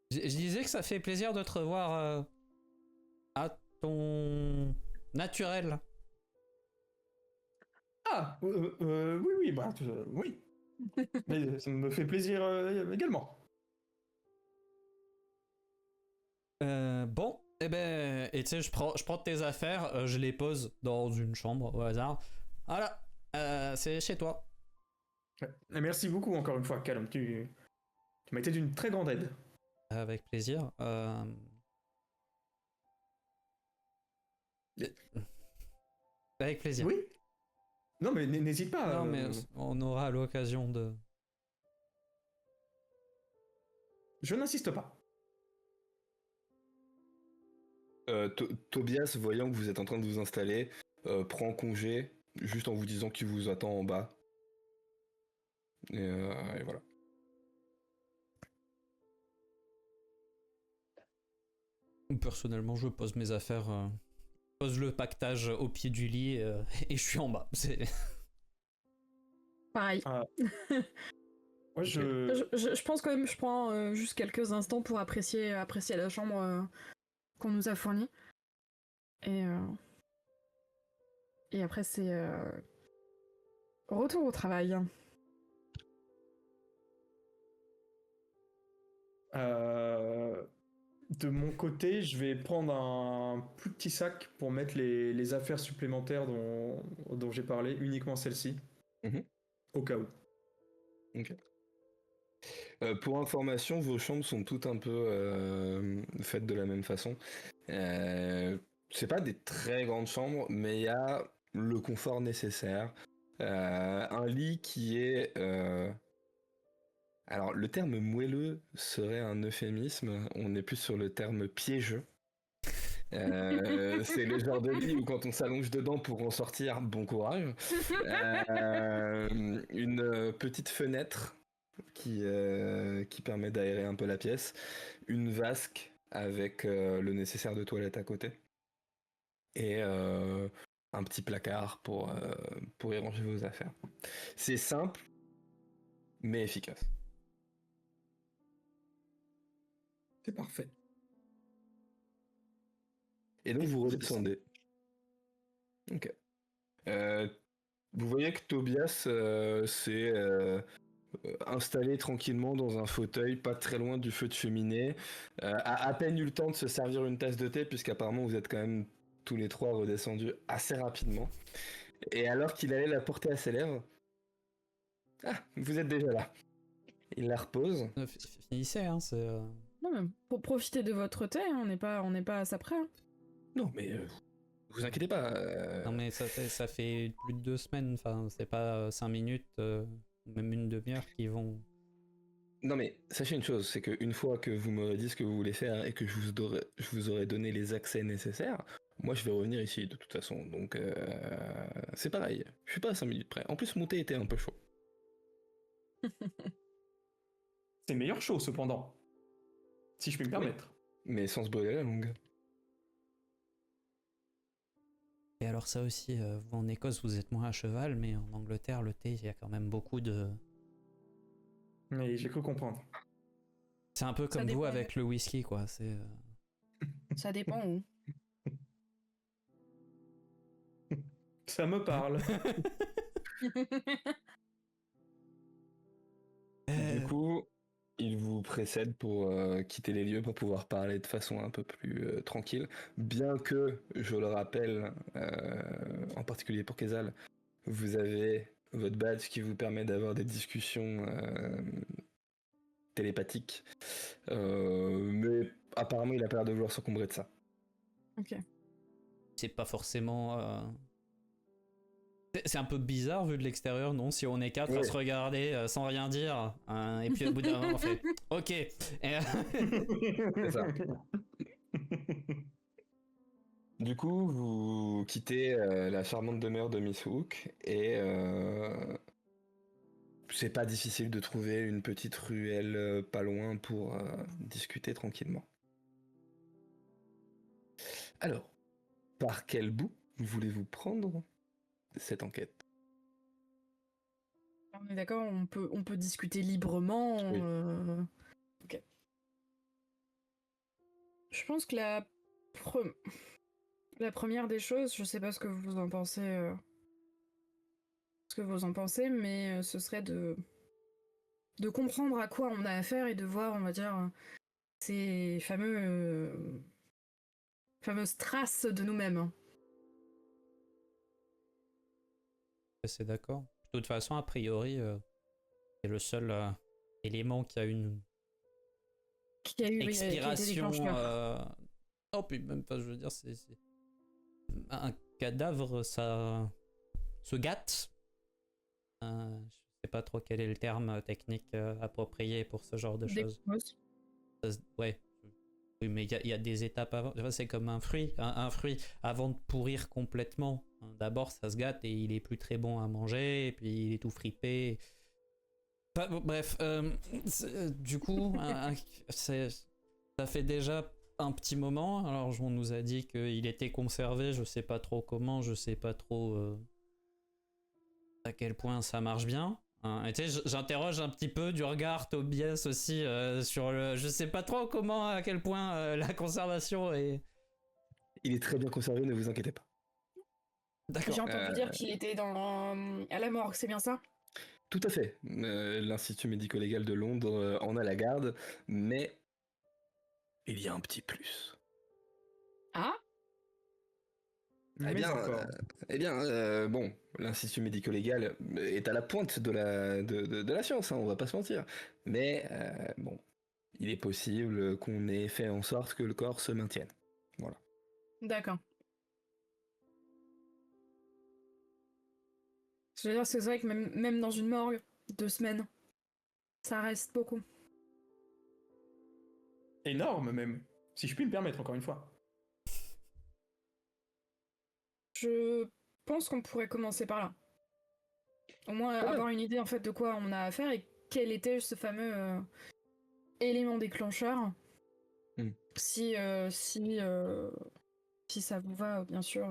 Je disais que ça fait plaisir de te revoir à ton naturel. Ah, oui, bah, oui. Mais ça me fait plaisir également. Bon, et tu sais, je prends tes affaires, je les pose dans une chambre au hasard. Voilà, c'est chez toi. Ouais. Et merci beaucoup encore une fois, Calum. Tu m'as été d'une très grande aide. Avec plaisir. Avec plaisir. Oui. Non, mais n'hésite pas. Non, mais on aura l'occasion de. Je n'insiste pas. Tobias, voyant que vous êtes en train de vous installer, prend congé, juste en vous disant qu'il vous attend en bas. Et voilà. Personnellement, je pose mes affaires, pose le pactage au pied du lit et je suis en bas. C'est. Pareil. Ouais, Je pense quand même je prends juste quelques instants pour apprécier la chambre qu'on nous a fournie. Et après, c'est retour au travail. De mon côté, je vais prendre un plus petit sac pour mettre les affaires supplémentaires dont j'ai parlé, uniquement celles-ci, au cas où. Ok. Pour information, vos chambres sont toutes un peu faites de la même façon. C'est pas des très grandes chambres, mais il y a le confort nécessaire. Un lit qui est... Alors, le terme moelleux serait un euphémisme. On est plus sur le terme piégeux. C'est le genre de lit où quand on s'allonge dedans pour en sortir, bon courage. Une petite fenêtre qui permet d'aérer un peu la pièce. Une vasque avec le nécessaire de toilette à côté. Et un petit placard pour y ranger vos affaires. C'est simple, mais efficace. C'est parfait. Et donc vous redescendez. Ok. Vous voyez que Tobias s'est installé tranquillement dans un fauteuil, pas très loin du feu de cheminée, a à peine eu le temps de se servir une tasse de thé, puisqu'apparemment vous êtes quand même tous les trois redescendus assez rapidement. Et alors qu'il allait la porter à ses lèvres, ah, vous êtes déjà là. Il la repose. Finissez, hein, c'est. Non, mais pour profiter de votre thé, hein, on n'est pas à ça près. Hein. Non, mais vous inquiétez pas. Non, mais ça fait plus de 2 semaines, enfin, c'est pas 5 minutes, même une demi-heure qui vont. Non, mais sachez une chose, c'est qu'une fois que vous m'aurez dit ce que vous voulez faire et que je vous aurai donné les accès nécessaires, moi je vais revenir ici de toute façon. Donc c'est pareil, je suis pas à 5 minutes près. En plus, mon thé était un peu chaud. C'est meilleur chaud cependant. Si je puis me permettre. Mais sans se brûler la langue. Et alors ça aussi, vous en Écosse vous êtes moins à cheval, mais en Angleterre le thé il y a quand même beaucoup de... Mais j'ai cru comprendre. C'est un peu comme vous avec le whisky quoi, c'est... Ça dépend où. Ça me parle. Du coup, il vous précède pour quitter les lieux pour pouvoir parler de façon un peu plus tranquille. Bien que, je le rappelle, en particulier pour Kezal, vous avez votre badge qui vous permet d'avoir des discussions télépathiques. Mais apparemment, il a pas l'air de vouloir s'encombrer de ça. Ok. C'est pas forcément... C'est un peu bizarre vu de l'extérieur, non? Si on est 4 à se regarder sans rien dire, et puis au bout d'un moment on fait ok. Et... C'est ça. Du coup, vous quittez la charmante demeure de Miss Hook et c'est pas difficile de trouver une petite ruelle pas loin pour discuter tranquillement. Alors, par quel bout voulez-vous prendre cette enquête? On est d'accord, on peut discuter librement. Oui. Ok. Je pense que la première des choses, je sais pas ce que vous en pensez, mais ce serait de comprendre à quoi on a affaire et de voir, on va dire, ces fameuses traces de nous-mêmes. C'est d'accord. De toute façon, a priori, c'est le seul élément qui a une Qui a eu expiration. qui a été déclencheur. Oh, puis même pas, je veux dire, c'est un cadavre, ça se gâte. Je sais pas trop quel est le terme technique approprié pour ce genre de choses. Ouais. Oui, mais il y a des étapes avant. Enfin, c'est comme un fruit. Un fruit, avant de pourrir complètement, d'abord ça se gâte et il est plus très bon à manger, et puis il est tout fripé. Enfin, bon, bref, du coup, ça fait déjà un petit moment. Alors, on nous a dit qu'il était conservé, je sais pas trop comment, je sais pas trop à quel point ça marche bien. Et tu sais, j'interroge un petit peu du regard Tobias aussi sur le. Je sais pas trop comment, à quel point la conservation est. Il est très bien conservé, ne vous inquiétez pas. D'accord. J'ai entendu dire qu'il était à la morgue, c'est bien ça? Tout à fait. L'Institut médico-légal de Londres en a la garde, mais il y a un petit plus. Ah? Eh bien, bon, l'Institut médico-légal est à la pointe de la science, hein, on va pas se mentir. Mais bon, il est possible qu'on ait fait en sorte que le corps se maintienne. Voilà. D'accord. Je veux dire, c'est vrai que même dans une morgue, 2 semaines, ça reste beaucoup. Énorme même, si je puis me permettre encore une fois. Je pense qu'on pourrait commencer par là. Au moins avoir une idée en fait de quoi on a affaire et quel était ce fameux élément déclencheur. Si ça vous va, bien sûr.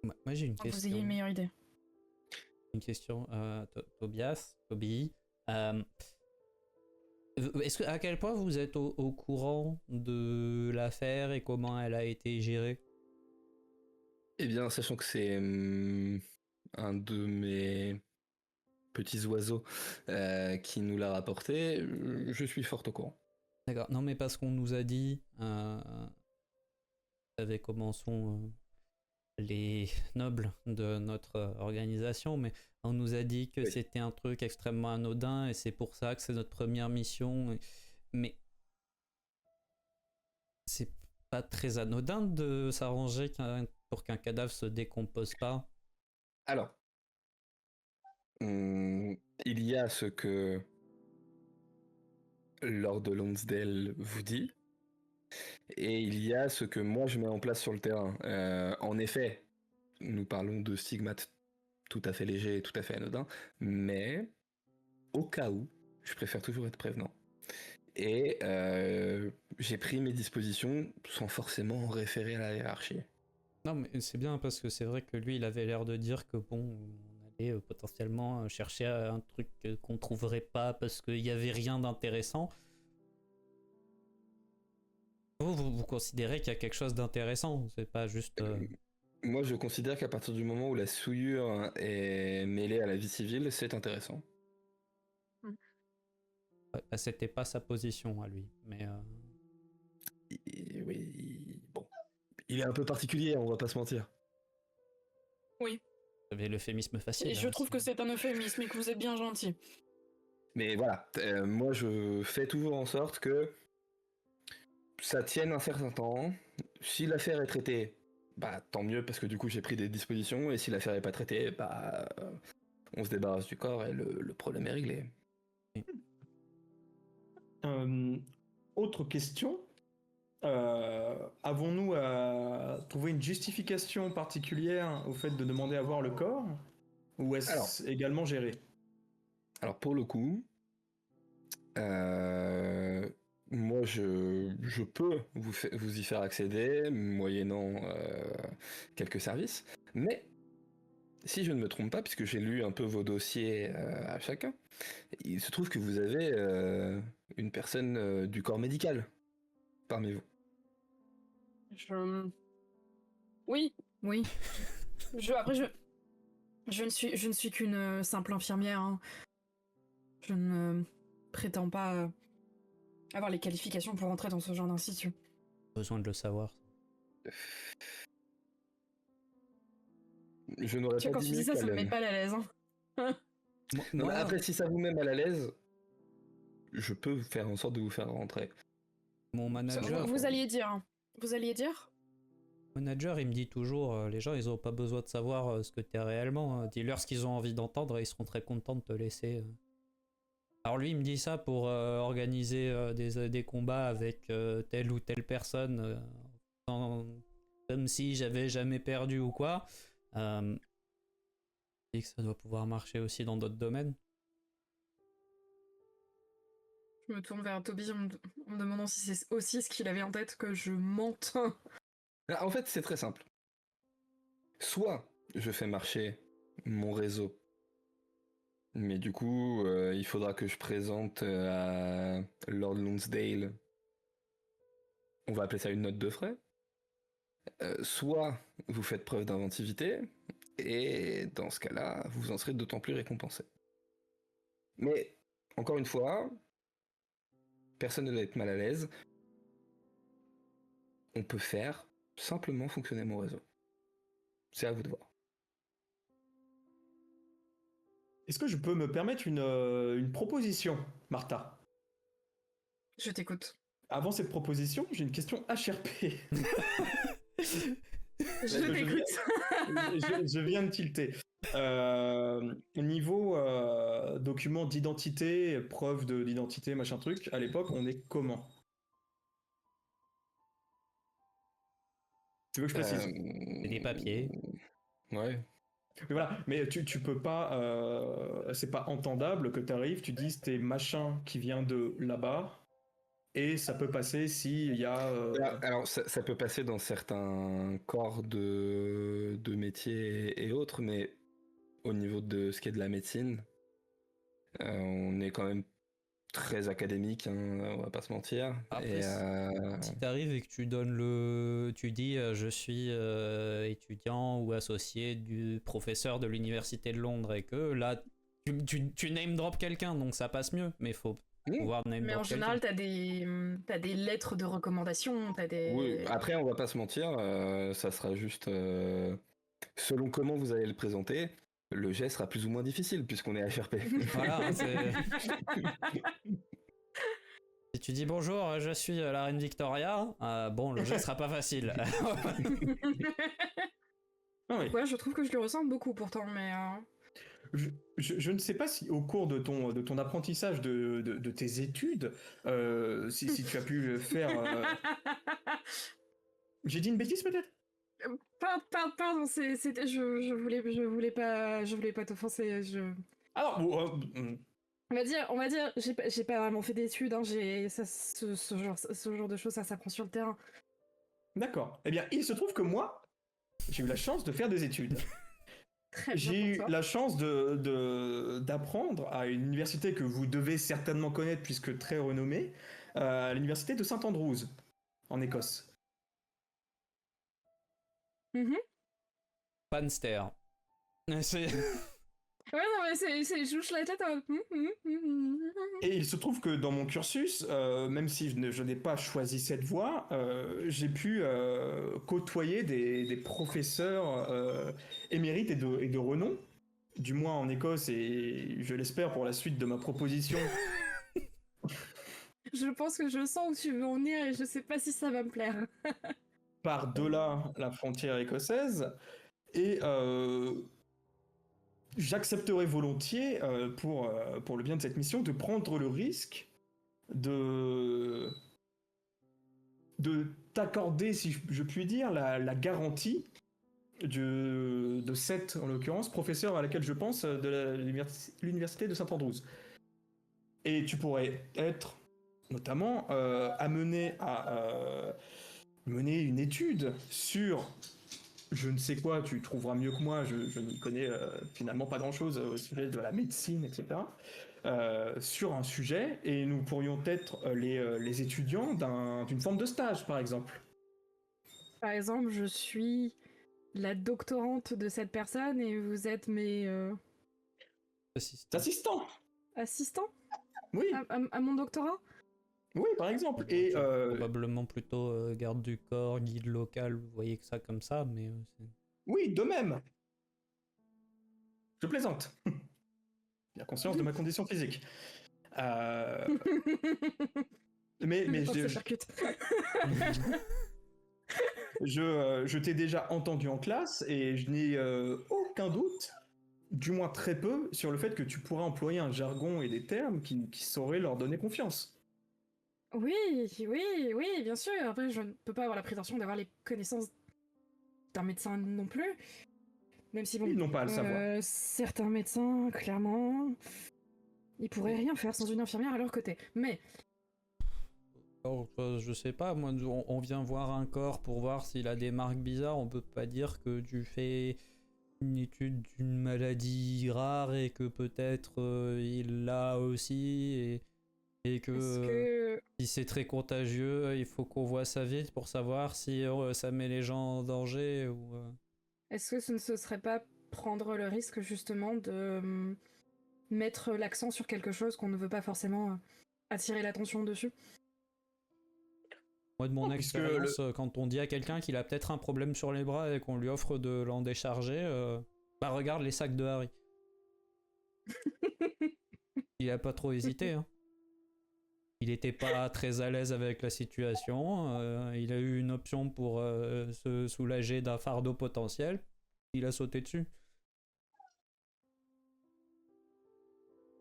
Moi j'ai une question. Vous ayez une meilleure idée. Une question, Toby. À quel point vous êtes au courant de l'affaire et comment elle a été gérée? Eh bien, sachant que c'est un de mes petits oiseaux qui nous l'a rapporté, je suis fort au courant. D'accord. Non, mais parce qu'on nous a dit, vous savez comment sont les nobles de notre organisation, mais on nous a dit que c'était un truc extrêmement anodin et c'est pour ça que c'est notre première mission. Mais c'est pas très anodin de s'arranger pour qu'un cadavre se décompose pas. Alors, il y a ce que Lord Lonsdale vous dit, et il y a ce que moi je mets en place sur le terrain. En effet, nous parlons de stigmates tout à fait légers et tout à fait anodins, mais au cas où, je préfère toujours être prévenant. Et j'ai pris mes dispositions sans forcément en référer à la hiérarchie. Non, mais c'est bien parce que c'est vrai que lui, il avait l'air de dire que bon, on allait potentiellement chercher un truc qu'on trouverait pas parce qu'il y avait rien d'intéressant. Vous considérez qu'il y a quelque chose d'intéressant, c'est pas juste. Moi, je considère qu'à partir du moment où la souillure est mêlée à la vie civile, c'est intéressant. C'était pas sa position à lui, mais. Oui, bon. Il est un peu particulier, on va pas se mentir. Oui. Vous avez l'euphémisme facile. Et je trouve que c'est un euphémisme et que vous êtes bien gentil. Mais voilà, moi je fais toujours en sorte que ça tienne un certain temps. Si l'affaire est traitée, bah tant mieux parce que du coup j'ai pris des dispositions, et si l'affaire est pas traitée, bah on se débarrasse du corps et le problème est réglé. Autre question, Avons-nous à trouver une justification particulière au fait de demander à voir le corps? Ou est-ce également géré? Alors pour le coup, moi je peux vous y faire accéder, moyennant quelques services, mais si je ne me trompe pas, puisque j'ai lu un peu vos dossiers à chacun, il se trouve que vous avez une personne du corps médical parmi vous. Oui. Après, je ne suis qu'une simple infirmière. Hein. Je ne prétends pas avoir les qualifications pour entrer dans ce genre d'institut. Besoin de le savoir. Je n'aurais Tu vois, pas quand dit tu dis mieux ça, ça me qu'Alan. met pas mal à l'aise. Hein. Non, mais après, si ça vous met mal à l'aise, je peux faire en sorte de vous faire rentrer. Mon manager, Vous alliez dire. Vous alliez dire manager, il me dit toujours, les gens, ils ont pas besoin de savoir ce que t'es réellement. Dis-leur ce qu'ils ont envie d'entendre et ils seront très contents de te laisser. Alors lui, il me dit ça pour organiser des combats avec telle ou telle personne, comme si j'avais jamais perdu ou quoi. Je dis que ça doit pouvoir marcher aussi dans d'autres domaines. Je me tourne vers Toby en me demandant si c'est aussi ce qu'il avait en tête que je mente. En fait, c'est très simple. Soit je fais marcher mon réseau, mais du coup, il faudra que je présente à Lord Lonsdale, on va appeler ça une note de frais. Soit vous faites preuve d'inventivité, et dans ce cas-là, vous en serez d'autant plus récompensé. Mais, encore une fois, personne ne doit être mal à l'aise. On peut faire simplement fonctionner mon réseau. C'est à vous de voir. Est-ce que je peux me permettre une proposition, Martha? Je t'écoute. Avant cette proposition, j'ai une question HRP. Je t'écoute. Je viens de tilter. Niveau document d'identité, preuve d'identité, machin truc, à l'époque, on est comment? Tu veux que je précise? C'est des papiers. Ouais. Mais voilà, mais tu peux pas, c'est pas entendable que tu arrives, tu dises t'es machin qui vient de là-bas, et ça peut passer s'il y a... Alors, ça peut passer dans certains corps de métiers et autres, mais au niveau de ce qui est de la médecine, on est quand même très académique, hein, on va pas se mentir. Après, Et si t'arrives et que tu donnes tu dis je suis étudiant ou associé du professeur de l'université de Londres et que là tu name drop quelqu'un, donc ça passe mieux, mais faut pouvoir name Mais drop en général, t'as des lettres de recommandation, t'as des... oui, après, on va pas se mentir, ça sera juste selon comment vous allez le présenter. Le jet sera plus ou moins difficile puisqu'on est HRP. Voilà, hein, si tu dis bonjour, je suis la reine Victoria, bon, le jeu sera pas facile. Non, mais Ouais, je trouve que je lui ressemble beaucoup pourtant, mais... je ne sais pas si au cours de ton apprentissage de tes études, si tu as pu faire... J'ai dit une bêtise peut-être? Pardon, je voulais pas t'offenser, Alors, bon, On va dire, j'ai pas vraiment fait d'études, hein, ce genre de choses, ça s'apprend sur le terrain. d'accord. Eh bien, il se trouve que moi, j'ai eu la chance de faire des études. Très bien J'ai pour eu toi. la chance d'apprendre à une université que vous devez certainement connaître puisque très renommée, à l'université de St Andrews, en Écosse. Mhm. Panster. C'est... Ouais, non, mais je hoche la tête. Et il se trouve que dans mon cursus, même si je n'ai pas choisi cette voie, j'ai pu côtoyer des professeurs émérites et de renom, du moins en Écosse, et je l'espère pour la suite de ma proposition. Je pense que je sens où tu veux en venir et je sais pas si ça va me plaire. Par-delà la frontière écossaise, et j'accepterai volontiers, pour le bien de cette mission, de prendre le risque de de t'accorder, si je puis dire, la garantie de cette, en l'occurrence, professeur à laquelle je pense, de l'université de Saint-Andrews. Et tu pourrais être, notamment, amené à mener une étude sur je ne sais quoi, tu trouveras mieux que moi, je n'y connais finalement pas grand-chose au sujet de la médecine, etc. Sur un sujet, et nous pourrions être les étudiants d'une forme de stage, par exemple. Par exemple, je suis la doctorante de cette personne et vous êtes mes Assistant. assistants Oui, à mon doctorat. oui, par exemple. Bon, Et probablement plutôt garde du corps, guide local, vous voyez que ça comme ça, mais oui, de même. Je plaisante. J'ai conscience de ma condition physique. Mais Oh, ça percute. je t'ai déjà entendu en classe et je n'ai aucun doute, du moins très peu, sur le fait que tu pourrais employer un jargon et des termes qui sauraient leur donner confiance. Oui, bien sûr. Après, je ne peux pas avoir la prétention d'avoir les connaissances d'un médecin non plus. Même si bon, Ils n'ont pas à le savoir. certains médecins, clairement, ils pourraient rien faire sans une infirmière à leur côté. Mais alors, je sais pas, moi, on vient voir un corps pour voir s'il a des marques bizarres, on peut pas dire que tu fais une étude d'une maladie rare et que peut-être il l'a aussi et que si c'est très contagieux, il faut qu'on voit ça vite pour savoir si ça met les gens en danger ou... est-ce que ce ne serait pas prendre le risque justement de mettre l'accent sur quelque chose qu'on ne veut pas forcément attirer l'attention dessus? Moi, de mon expérience, quand on dit à quelqu'un qu'il a peut-être un problème sur les bras et qu'on lui offre de l'en décharger, bah regarde les sacs de Harry. Il a pas trop hésité, hein. Il était pas très à l'aise avec la situation, il a eu une option pour se soulager d'un fardeau potentiel, il a sauté dessus.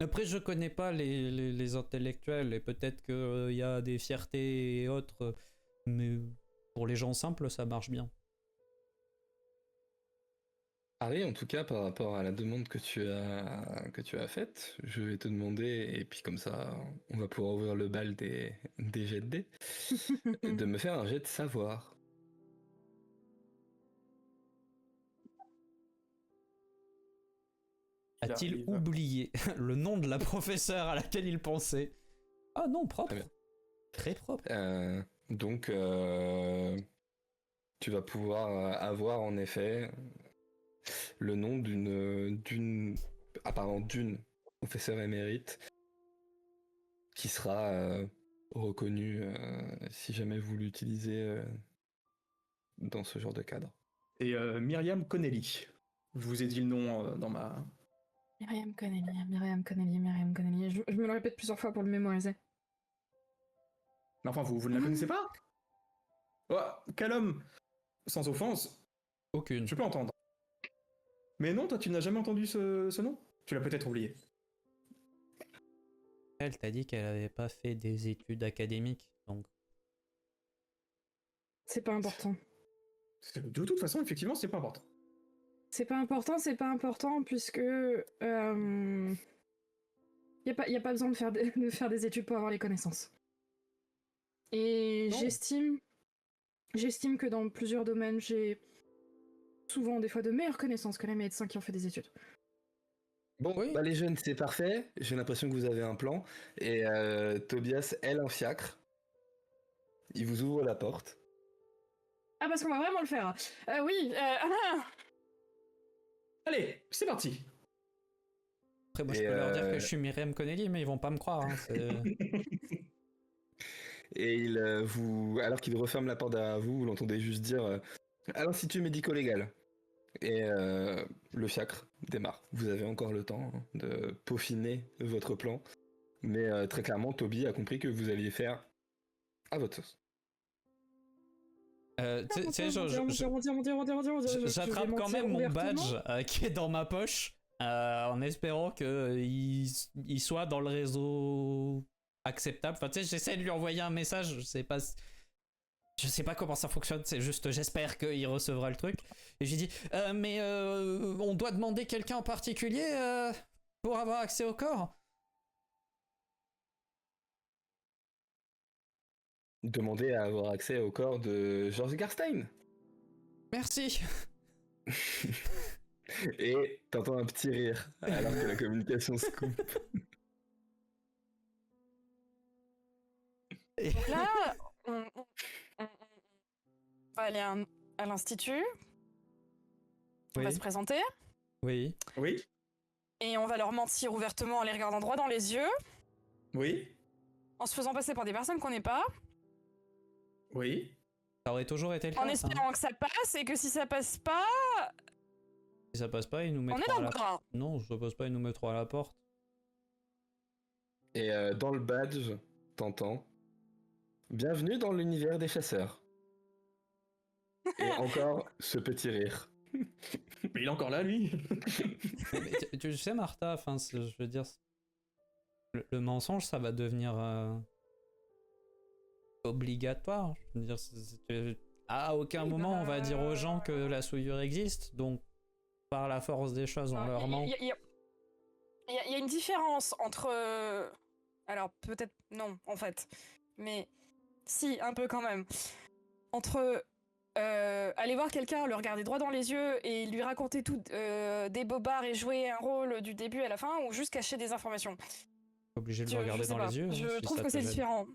Après, je connais pas les intellectuels et peut-être qu'il y a des fiertés et autres, mais pour les gens simples, ça marche bien. Harry, en tout cas, par rapport à la demande que tu as faite, je vais te demander, et puis comme ça, on va pouvoir ouvrir le bal des jets de dés, de me faire un jet de savoir. A-t-il oublié le nom de la professeure à laquelle il pensait? Ah non, propre. Très bien. Très propre. Donc, tu vas pouvoir avoir en effet le nom d'une professeure émérite qui sera reconnue si jamais vous l'utilisez dans ce genre de cadre. Et Myriam Connelly. Je vous ai dit le nom dans ma... Myriam Connelly. Je me le répète plusieurs fois pour le mémoriser. Mais enfin, vous ne la connaissez pas? Oh, Callum, sans offense, Aucune. je peux entendre. Mais non, toi, tu n'as jamais entendu ce nom? Tu l'as peut-être oublié. Elle t'a dit qu'elle avait pas fait des études académiques, donc... C'est pas important. De toute façon, effectivement, c'est pas important. C'est pas important puisque y a pas besoin de faire des études pour avoir les connaissances. Et Non. j'estime que dans plusieurs domaines, j'ai souvent des fois de meilleures connaissances que les médecins qui ont fait des études. Bon, Oui. bah les jeunes, c'est parfait. J'ai l'impression que vous avez un plan. Et Tobias, elle, un fiacre. Il vous ouvre la porte. Ah, parce qu'on va vraiment le faire. Oui. Allez, c'est parti. Après, moi, je Et peux leur dire que je suis Myriam Connelly, mais ils vont pas me croire. Hein, Et il alors qu'il referme la porte derrière vous, vous l'entendez juste dire à l'Institut médico-légal. Et le fiacre démarre. Vous avez encore le temps de peaufiner votre plan. Mais très clairement, Toby a compris que vous alliez faire à votre sauce. J'attrape quand même mon badge qui est dans ma poche en espérant qu'il soit dans le réseau acceptable. Enfin, tu sais, j'essaie de lui envoyer un message, je sais pas si... Je sais pas comment ça fonctionne, c'est juste j'espère qu'il recevra le truc. Et j'ai dit mais on doit demander quelqu'un en particulier pour avoir accès au corps. Demandez à avoir accès au corps de George Garstein. Merci. Et t'entends un petit rire alors que la communication se coupe. Donc là, on va aller à l'institut. On va Oui. se présenter. Oui. Oui, Et on va leur mentir ouvertement en les regardant droit dans les yeux, oui, en se faisant passer pour des personnes qu'on n'est pas, oui. Ça aurait toujours été le en cas. Ça, hein. espérant que ça passe, et que si ça passe pas, Si ça passe pas, ils nous on est mettront dans à le la... gras. Non, si ça passe pas, ils nous mettront à la porte. Et dans le badge, t'entends bienvenue dans l'univers des chasseurs. Et encore ce petit rire. Mais il est encore là, lui. Mais tu sais, Martha, enfin, je veux dire, le mensonge, ça va devenir obligatoire. Je veux dire, à aucun moment on va dire aux gens que la souillure existe, donc par la force des choses, on leur ment. Il y a une différence entre... alors, peut-être non, en fait. Mais si, un peu quand même. Entre aller voir quelqu'un, le regarder droit dans les yeux et lui raconter tout des bobards et jouer un rôle du début à la fin, ou juste cacher des informations. Obligé de le regarder je sais dans pas. les yeux. Je hein, si trouve ça que te c'est gêne. différent.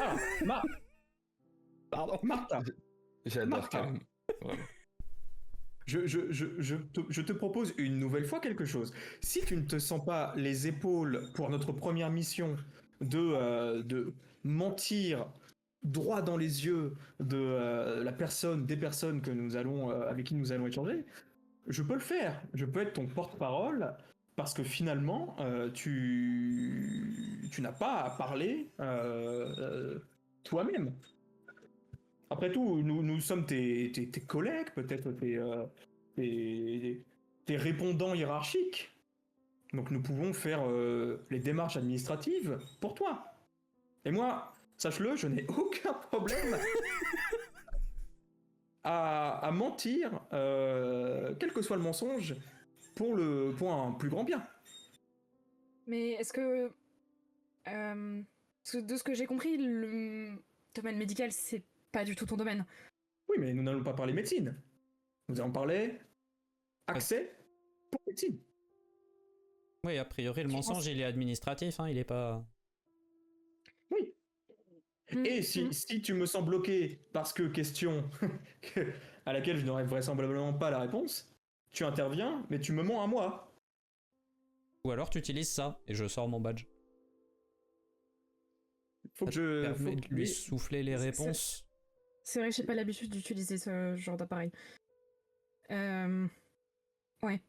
Ah, Pardon. Martha, J'adore Martha. quand même. Vraiment. Je te propose une nouvelle fois quelque chose. Si tu ne te sens pas les épaules pour notre première mission de mentir droit dans les yeux de des personnes que nous allons, avec qui nous allons échanger, je peux le faire. Je peux être ton porte-parole parce que finalement, tu n'as pas à parler toi-même. Après tout, nous sommes tes collègues, peut-être tes répondants hiérarchiques. Donc nous pouvons faire les démarches administratives pour toi. Et moi, sache-le, je n'ai aucun problème à mentir, quel que soit le mensonge, pour un plus grand bien. Mais est-ce que... de ce que j'ai compris, le domaine médical, c'est pas du tout ton domaine. Oui, mais nous n'allons pas parler médecine. Nous allons parler accès pour médecine. Oui, a priori, le Je mensonge, pense- il est administratif, hein, il est pas... Oui. Et si tu me sens bloqué parce que question à laquelle je n'aurai vraisemblablement pas la réponse, tu interviens, mais tu me mens à moi. Ou alors tu utilises ça, et je sors mon badge. Faut que Ça te je... permet faut de que- lui mais- souffler les c'est- réponses. C'est vrai que j'ai pas l'habitude d'utiliser ce genre d'appareil. Ouais.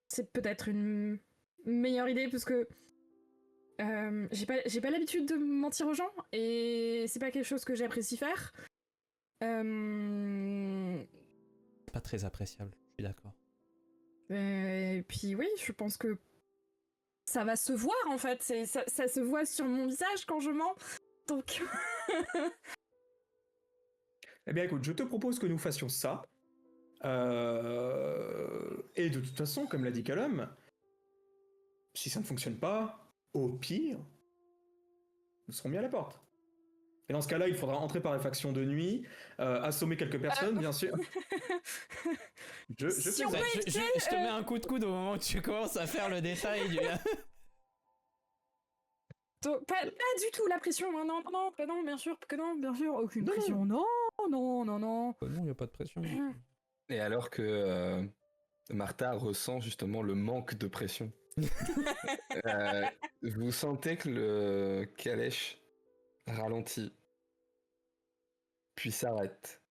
C'est peut-être une meilleure idée parce que j'ai pas l'habitude de mentir aux gens et c'est pas quelque chose que j'apprécie faire. Pas très appréciable, je suis d'accord. Et puis oui, je pense que ça va se voir en fait. Ça se voit sur mon visage quand je mens. Donc. Eh bien écoute, je te propose que nous fassions ça. Et de toute façon, comme l'a dit Callum, si ça ne fonctionne pas, au pire, nous serons mis à la porte. Et dans ce cas-là, il faudra entrer par effraction de nuit, assommer quelques personnes, bien sûr. Je Si fais on ça. peut Je éviter, te mets un coup de coude au moment où tu commences à faire le détail du... Pas du tout la pression, hein, non, bien sûr que non, bien sûr, aucune Non, pression, non. Non, il n'y a pas de pression. Et alors que Martha ressent justement le manque de pression, vous sentez que le calèche ralentit, puis s'arrête.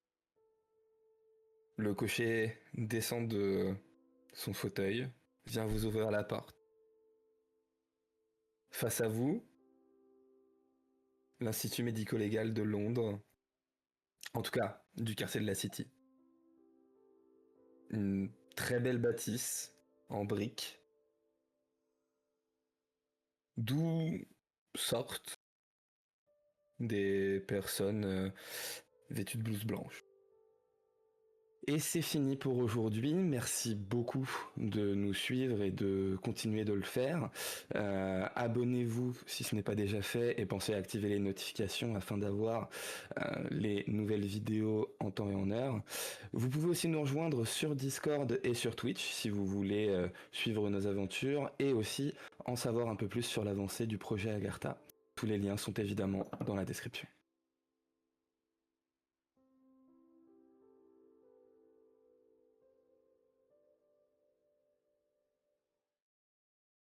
Le cocher descend de son fauteuil, vient vous ouvrir la porte. Face à vous, l'Institut médico-légal de Londres, en tout cas du quartier de la City. Une très belle bâtisse en briques, d'où sortent des personnes vêtues de blouse blanche. Et c'est fini pour aujourd'hui. Merci beaucoup de nous suivre et de continuer de le faire. Abonnez-vous si ce n'est pas déjà fait et pensez à activer les notifications afin d'avoir les nouvelles vidéos en temps et en heure. Vous pouvez aussi nous rejoindre sur Discord et sur Twitch si vous voulez suivre nos aventures et aussi en savoir un peu plus sur l'avancée du projet Agartha. Tous les liens sont évidemment dans la description.